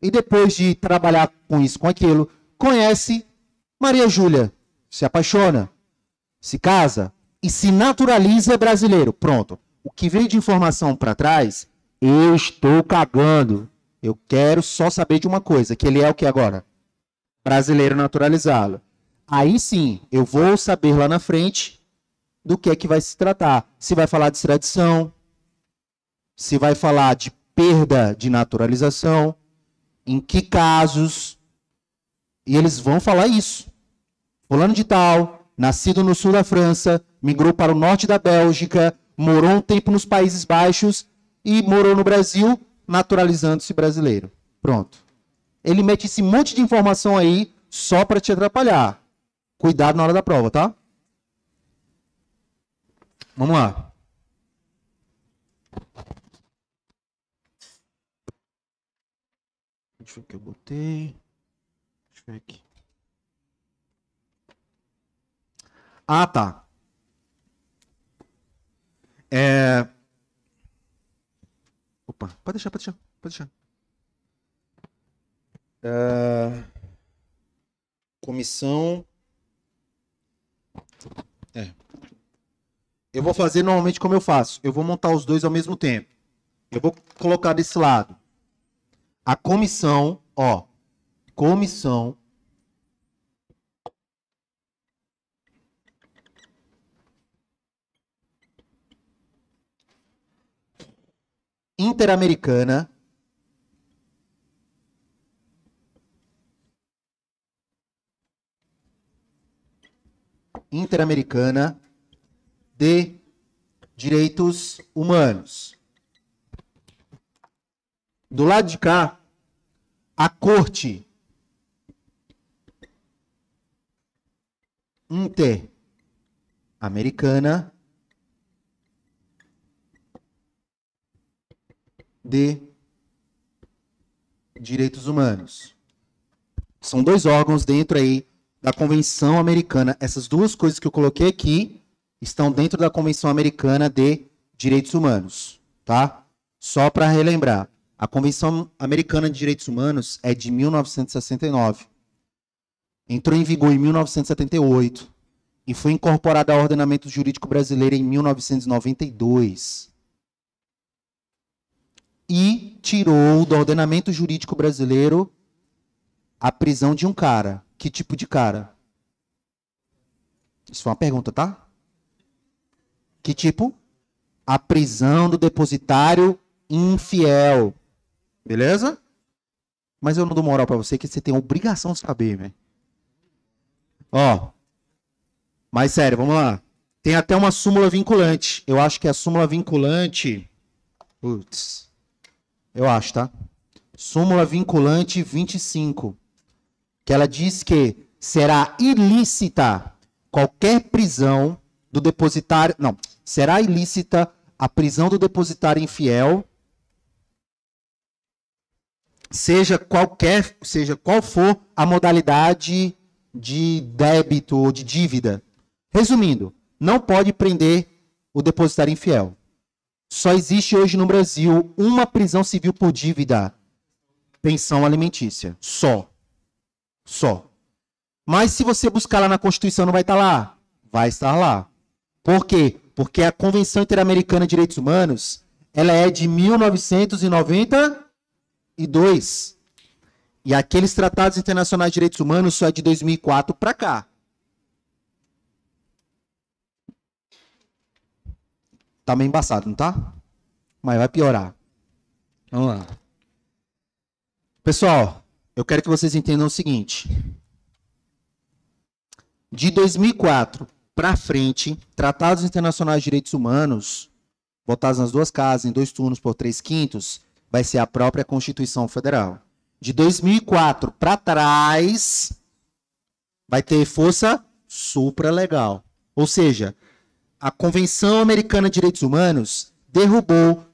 e depois de trabalhar com isso, com aquilo, conhece Maria Júlia, se apaixona, se casa e se naturaliza brasileiro. Pronto. O que veio de informação para trás, eu estou cagando. Eu quero só saber de uma coisa, que ele é o que agora? Brasileiro naturalizá-lo. Aí sim, eu vou saber lá na frente do que é que vai se tratar. Se vai falar de extradição, se vai falar de perda de naturalização, em que casos, e eles vão falar isso. Fulano de tal, nascido no sul da França, migrou para o norte da Bélgica, morou um tempo nos Países Baixos e morou no Brasil, naturalizando-se brasileiro. Pronto. Ele mete esse monte de informação aí só para te atrapalhar. Cuidado na hora da prova, tá? Vamos lá. Deixa eu ver o que eu botei. Deixa eu ver aqui. Ah, tá. Opa, pode deixar. Comissão. Eu vou fazer normalmente como eu faço. Eu vou montar os dois ao mesmo tempo. Eu vou colocar desse lado. A comissão, ó. Comissão Interamericana de Direitos Humanos. Do lado de cá, a Corte Interamericana de Direitos Humanos. São dois órgãos dentro aí da Convenção Americana. Essas duas coisas que eu coloquei aqui estão dentro da Convenção Americana de Direitos Humanos, tá? Só para relembrar. A Convenção Americana de Direitos Humanos é de 1969. Entrou em vigor em 1978 e foi incorporada ao ordenamento jurídico brasileiro em 1992. E tirou do ordenamento jurídico brasileiro a prisão de um cara. Que tipo de cara? Isso foi uma pergunta, tá? Que tipo? A prisão do depositário infiel. Beleza? Mas eu não dou moral pra você, que você tem a obrigação de saber, velho. Ó. Mas sério, vamos lá. Tem até uma súmula vinculante. Eu acho que a súmula vinculante... Putz. Eu acho, tá? Súmula vinculante 25. Que ela diz que será ilícita qualquer prisão do depositário... Não. Será ilícita a prisão do depositário infiel, seja qual for a modalidade de débito ou de dívida. Resumindo, não pode prender o depositário infiel. Só existe hoje no Brasil uma prisão civil por dívida, pensão alimentícia. Só. Mas se você buscar lá na Constituição, não vai estar lá. Vai estar lá. Por quê? Porque a Convenção Interamericana de Direitos Humanos, ela é de 1992. E aqueles tratados internacionais de direitos humanos só é de 2004 para cá. Tá meio embaçado, não tá? Mas vai piorar. Vamos lá. Pessoal, eu quero que vocês entendam o seguinte. De 2004 para frente, tratados internacionais de direitos humanos, votados nas duas casas, em 2 turnos por 3/5, vai ser a própria Constituição Federal. De 2004 para trás, vai ter força supralegal. Ou seja, a Convenção Americana de Direitos Humanos derrubou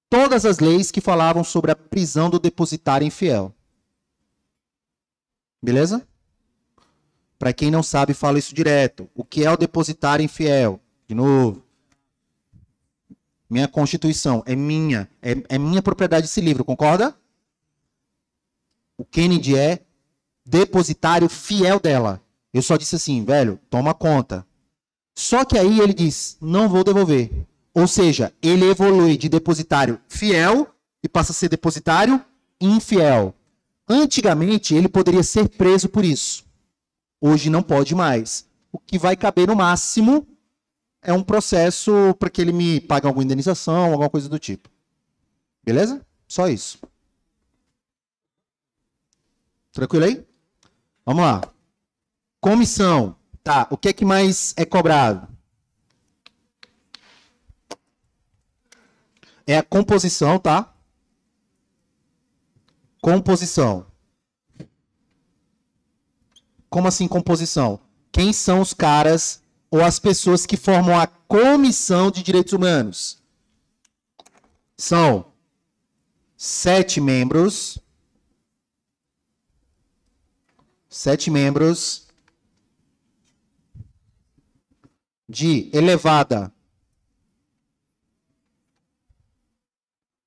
todas as leis que falavam sobre a prisão do depositário infiel. Beleza? Para quem não sabe, falo isso direto. O que é o depositário infiel? De novo. Minha Constituição é minha. É minha propriedade esse livro, concorda? O Kennedy é depositário fiel dela. Eu só disse assim, velho, toma conta. Só que aí ele diz, não vou devolver. Ou seja, ele evolui de depositário fiel e passa a ser depositário infiel. Antigamente, ele poderia ser preso por isso. Hoje não pode mais. O que vai caber no máximo é um processo para que ele me pague alguma indenização, alguma coisa do tipo. Beleza? Só isso. Tranquilo aí? Vamos lá. Comissão. Tá, o que é que mais é cobrado? É a composição, tá? Composição. Como assim composição? Quem são os caras ou as pessoas que formam a Comissão de Direitos Humanos? São 7 membros. 7 membros de elevada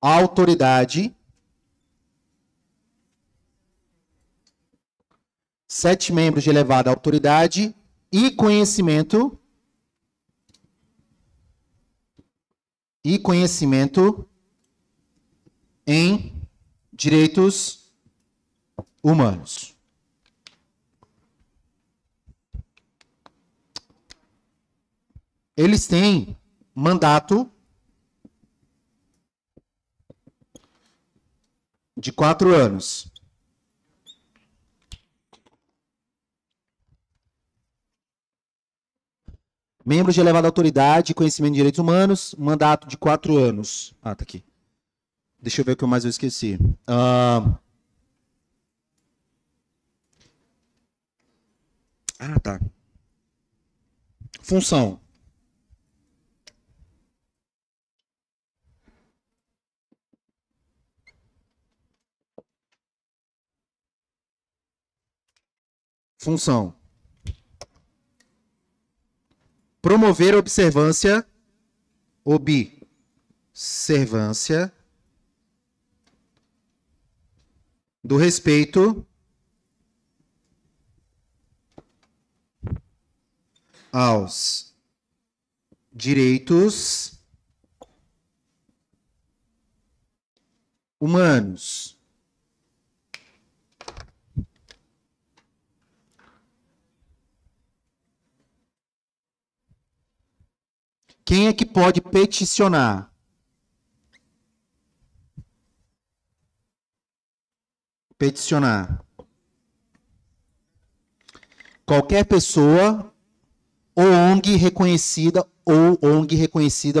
autoridade. 7 membros de elevada autoridade e conhecimento. E conhecimento em direitos humanos. Eles têm mandato de 4 anos. Membros de elevada autoridade e conhecimento de direitos humanos, mandato de 4 anos. Ah, tá aqui. Deixa eu ver o que mais eu esqueci. Tá. Função. Função. Promover a observância do respeito aos direitos humanos. Quem é que pode peticionar? Peticionar. Qualquer pessoa ou ONG reconhecida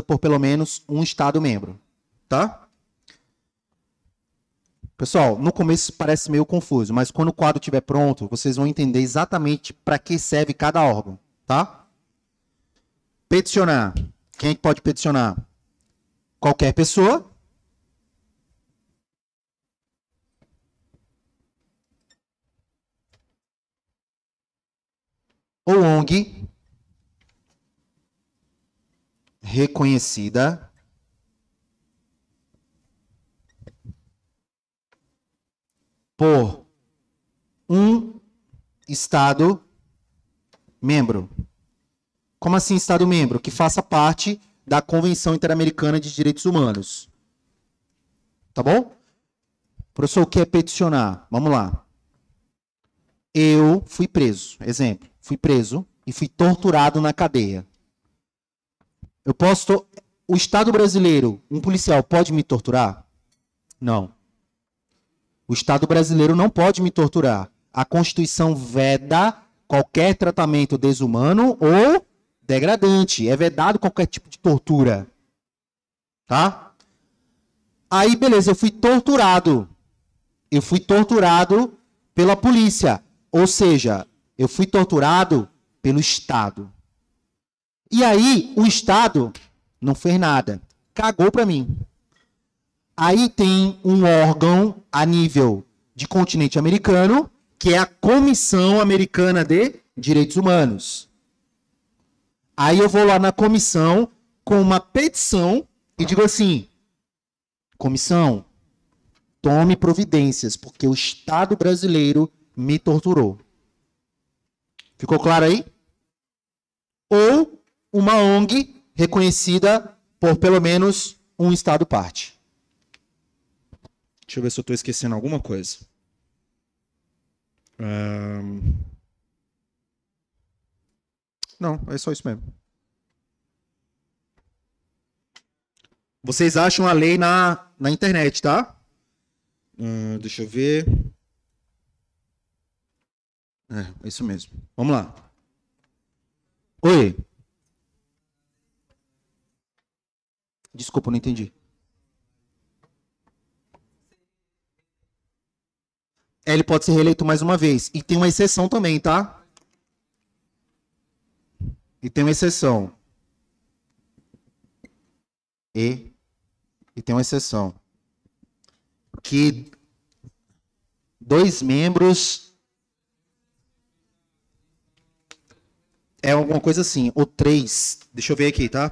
por pelo menos um Estado membro. Tá? Pessoal, no começo parece meio confuso, mas quando o quadro estiver pronto, vocês vão entender exatamente para que serve cada órgão. Tá? Peticionar. Quem é que pode peticionar? Qualquer pessoa. Ou ONG reconhecida por um Estado membro. Como assim Estado-membro? Que faça parte da Convenção Interamericana de Direitos Humanos. Tá bom? Professor, o que é peticionar? Vamos lá. Eu fui preso, exemplo. Fui preso e fui torturado na cadeia. O Estado brasileiro, um policial, pode me torturar? Não. O Estado brasileiro não pode me torturar. A Constituição veda qualquer tratamento desumano ou degradante. É vedado qualquer tipo de tortura. Tá? Aí, beleza, eu fui torturado. Eu fui torturado pela polícia. Ou seja, eu fui torturado pelo Estado. E aí, o Estado não fez nada. Cagou pra mim. Aí tem um órgão a nível de continente americano, que é a Comissão Americana de Direitos Humanos. Aí eu vou lá na comissão com uma petição e digo assim: comissão, tome providências, porque o Estado brasileiro me torturou. Ficou claro aí? Ou uma ONG reconhecida por pelo menos um Estado parte. Deixa eu ver se eu estou esquecendo alguma coisa. Não, é só isso mesmo. Vocês acham a lei na internet, tá? Deixa eu ver. É isso mesmo. Vamos lá. Oi. Desculpa, não entendi. Ele pode ser reeleito mais uma vez. E tem uma exceção também, tá? E tem uma exceção. E tem uma exceção. Que 2 membros... É alguma coisa assim. Ou 3. Deixa eu ver aqui, tá?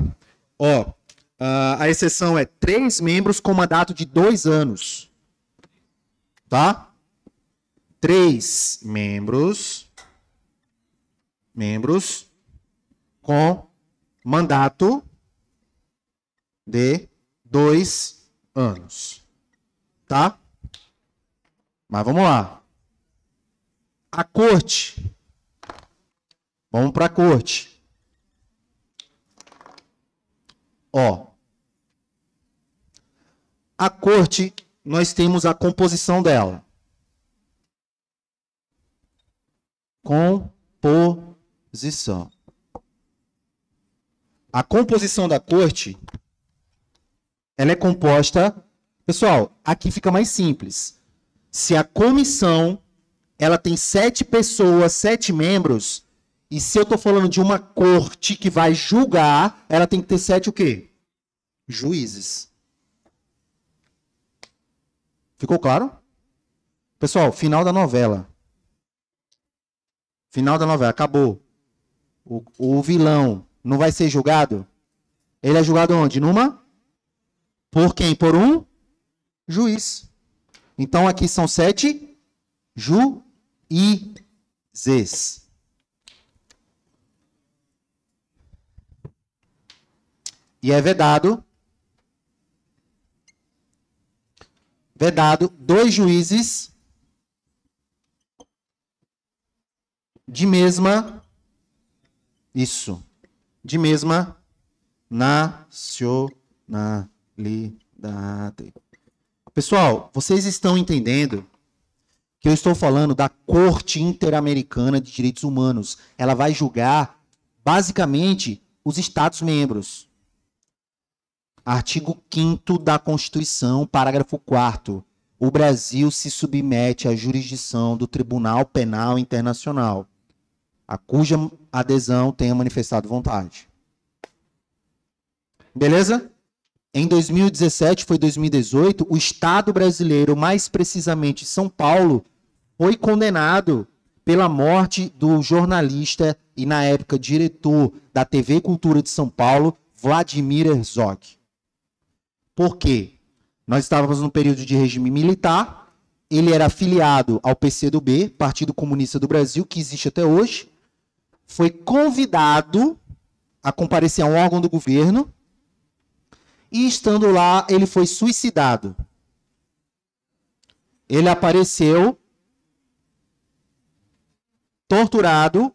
Ó, a exceção é 3 membros com mandato de 2 anos. Tá? 3 membros com mandato de 2 anos. Tá? Mas vamos lá. A corte. Vamos para a corte. Ó. A corte, nós temos a composição dela. Composição. A composição da corte, ela é composta... Pessoal, aqui fica mais simples. Se a comissão, ela tem 7 pessoas, 7 membros, e se eu estou falando de uma corte que vai julgar, ela tem que ter 7 o quê? Juízes. Ficou claro? Pessoal, final da novela. Final da novela, acabou. O vilão não vai ser julgado? Ele é julgado onde? Por quem? Por um juiz. Então aqui são 7 juízes. E é vedado 2 juízes de mesma nacionalidade. Pessoal, vocês estão entendendo que eu estou falando da Corte Interamericana de Direitos Humanos. Ela vai julgar, basicamente, os Estados-membros. Artigo 5º da Constituição, parágrafo 4º. O Brasil se submete à jurisdição do Tribunal Penal Internacional, a cuja adesão tenha manifestado vontade. Beleza? Em 2017, foi 2018, o Estado brasileiro, mais precisamente São Paulo, foi condenado pela morte do jornalista e, na época, diretor da TV Cultura de São Paulo, Vladimir Herzog. Por quê? Nós estávamos num período de regime militar, ele era afiliado ao PCdoB, Partido Comunista do Brasil, que existe até hoje, foi convidado a comparecer a um órgão do governo e, estando lá, ele foi suicidado. Ele apareceu torturado,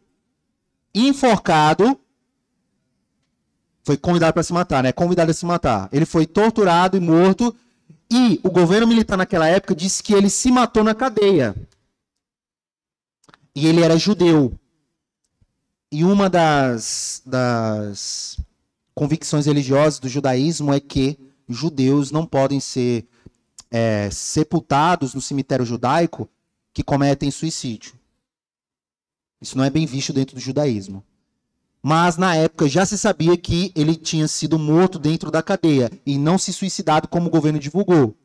enforcado, foi convidado para se matar, né? Convidado a se matar. Ele foi torturado e morto, e o governo militar naquela época disse que ele se matou na cadeia. E ele era judeu. E uma das convicções religiosas do judaísmo é que judeus não podem ser sepultados no cemitério judaico que cometem suicídio. Isso não é bem visto dentro do judaísmo. Mas, na época, já se sabia que ele tinha sido morto dentro da cadeia e não se suicidado como o governo divulgou.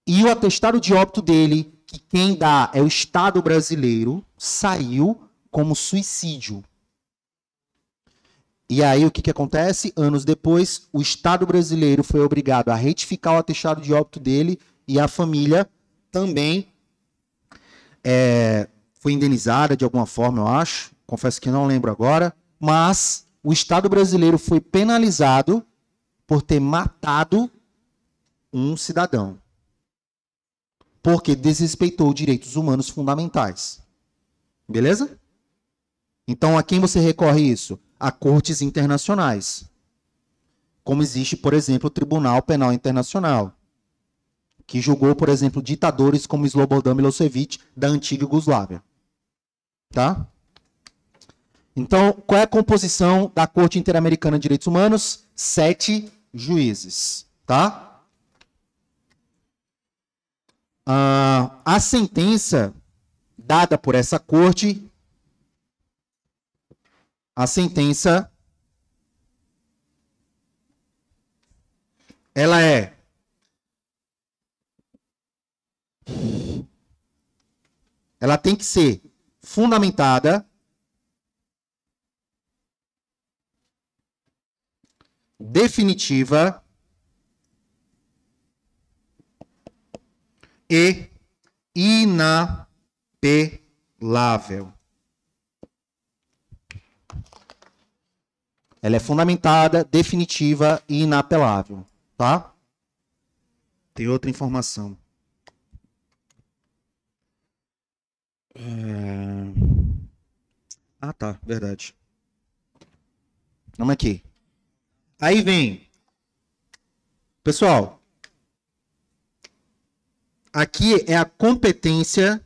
E o atestado de óbito dele, que quem dá é o Estado brasileiro, saiu como suicídio. E aí, o que acontece? Anos depois, o Estado brasileiro foi obrigado a retificar o atestado de óbito dele e a família também foi indenizada de alguma forma, eu acho. Confesso que não lembro agora. Mas o Estado brasileiro foi penalizado por ter matado um cidadão. Porque desrespeitou direitos humanos fundamentais. Beleza? Então, a quem você recorre isso? A cortes internacionais. Como existe, por exemplo, o Tribunal Penal Internacional, que julgou, por exemplo, ditadores como Slobodan Milošević, da antiga Iugoslávia. Tá? Então, qual é a composição da Corte Interamericana de Direitos Humanos? 7 juízes, tá? A sentença dada por essa corte, ela tem que ser fundamentada, definitiva e inapelável. Ela é fundamentada, definitiva e inapelável, tá? Tem outra informação. Ah, tá, verdade. Vamos aqui. Aí vem. Pessoal, aqui é a competência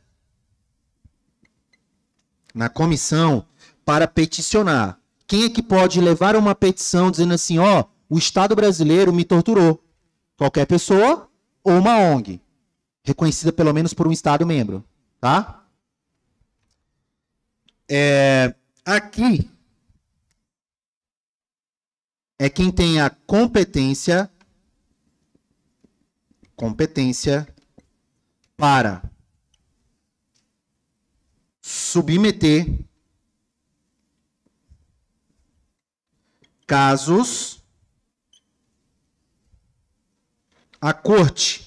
na comissão para peticionar. Quem é que pode levar uma petição dizendo assim, ó, o Estado brasileiro me torturou? Qualquer pessoa ou uma ONG, reconhecida pelo menos por um Estado membro, tá? Aqui é quem tem a competência para submeter casos à corte.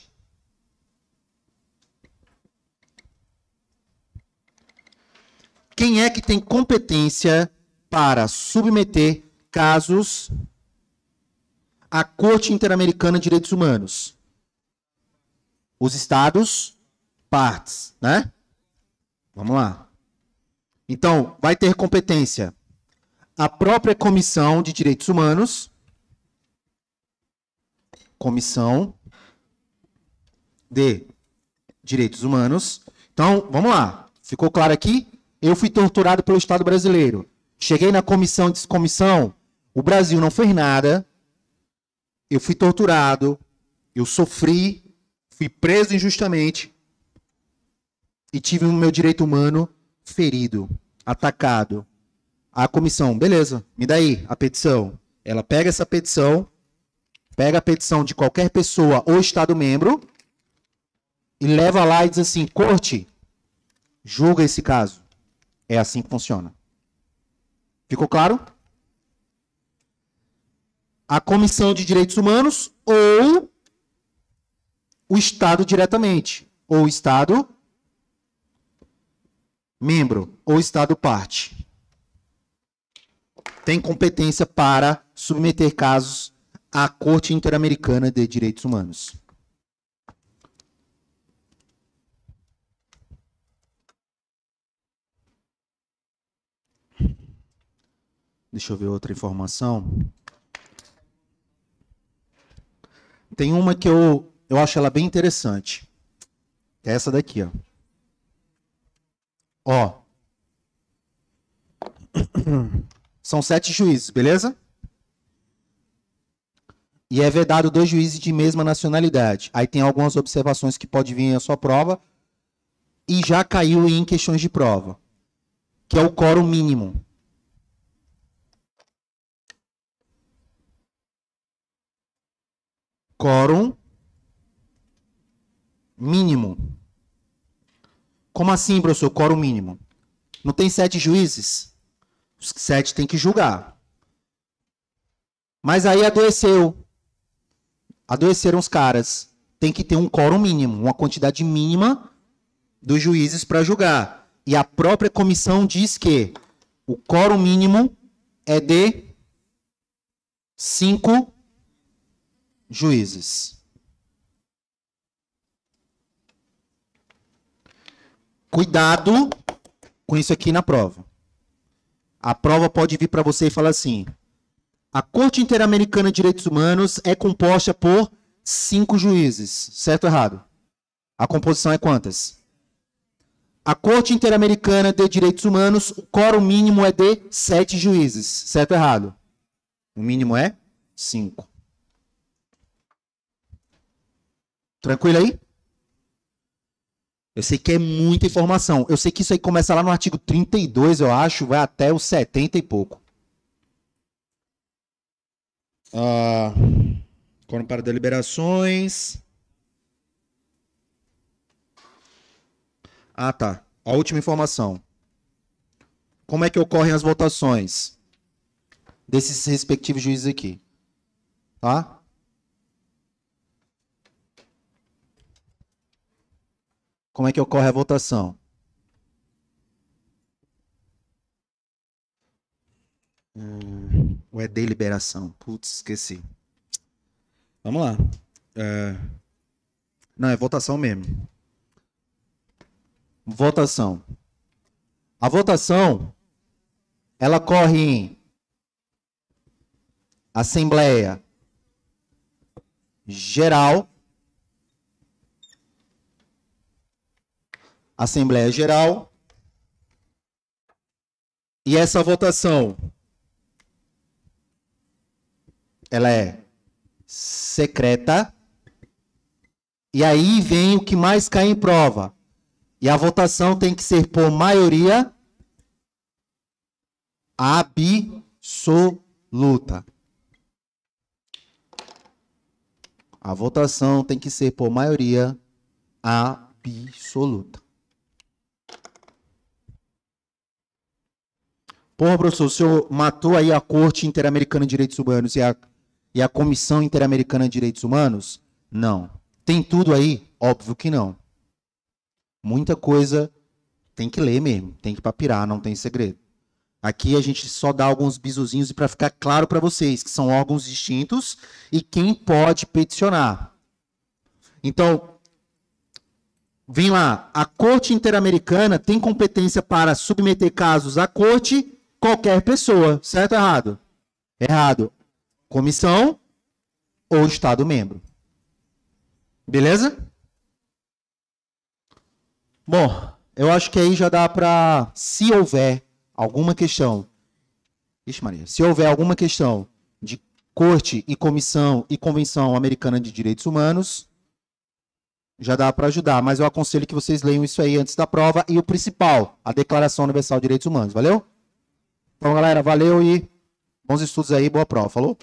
Quem é que tem competência para submeter casos à Corte Interamericana de Direitos Humanos? Os Estados partes, né? Vamos lá. Então, vai ter competência a própria Comissão de Direitos Humanos, Comissão de Direitos Humanos. Então, vamos lá. Ficou claro aqui? Eu fui torturado pelo Estado brasileiro. Cheguei na comissão e disse, comissão, o Brasil não fez nada, eu fui torturado, eu sofri, fui preso injustamente e tive o meu direito humano ferido, atacado. A comissão, beleza, me dá aí a petição. Ela pega essa petição, pega a petição de qualquer pessoa ou Estado membro e leva lá e diz assim, corte, julga esse caso. É assim que funciona. Ficou claro? A Comissão de Direitos Humanos ou o Estado diretamente. Ou o Estado membro. Ou Estado parte. tem competência para submeter casos à Corte Interamericana de Direitos Humanos. Deixa eu ver outra informação. Tem uma que eu acho ela bem interessante. É essa daqui, ó. Ó. São 7 juízes, beleza? E é vedado 2 juízes de mesma nacionalidade. Aí tem algumas observações que pode vir à sua prova. E já caiu em questões de prova. Que é o quórum mínimo. Quórum mínimo. Como assim, professor? Quórum mínimo. Não tem 7 juízes? Os 7 tem que julgar. Mas aí adoeceu. Adoeceram os caras. Tem que ter um quórum mínimo, uma quantidade mínima dos juízes para julgar. E a própria comissão diz que o quórum mínimo é de 5 juízes. Cuidado com isso aqui na prova. A prova pode vir para você e falar assim: a Corte Interamericana de Direitos Humanos é composta por 5 juízes. Certo ou errado? A composição é quantas? A Corte Interamericana de Direitos Humanos, o quórum mínimo é de 7 juízes. Certo ou errado? O mínimo é 5. Tranquilo aí? Eu sei que é muita informação. Eu sei que isso aí começa lá no artigo 32, eu acho, vai até os 70 e pouco. Quórum para deliberações. Ah, tá. A última informação. Como é que ocorrem as votações desses respectivos juízes aqui? Tá? Como é que ocorre a votação? Ou é deliberação? Putz, esqueci. Vamos lá. Não, é votação mesmo. Votação. A votação, ela ocorre em Assembleia Geral. Assembleia Geral. E essa votação, ela é secreta. E aí vem o que mais cai em prova. E a votação tem que ser por maioria absoluta. A votação tem que ser por maioria absoluta. Porra, professor, o senhor matou aí a Corte Interamericana de Direitos Humanos e a Comissão Interamericana de Direitos Humanos? Não. Tem tudo aí? Óbvio que não. Muita coisa tem que ler mesmo, tem que papirar, não tem segredo. Aqui a gente só dá alguns bisuzinhos e para ficar claro para vocês que são órgãos distintos e quem pode peticionar. Então, vem lá, a Corte Interamericana tem competência para submeter casos à Corte qualquer pessoa, certo ou errado? Errado. Comissão ou Estado membro. Beleza? Bom, eu acho que aí já dá para, se houver alguma questão, ixi Maria, se houver alguma questão de Corte e Comissão e Convenção Americana de Direitos Humanos, já dá para ajudar, mas eu aconselho que vocês leiam isso aí antes da prova e o principal, a Declaração Universal de Direitos Humanos, valeu? Então, galera, valeu e bons estudos aí, boa prova, falou?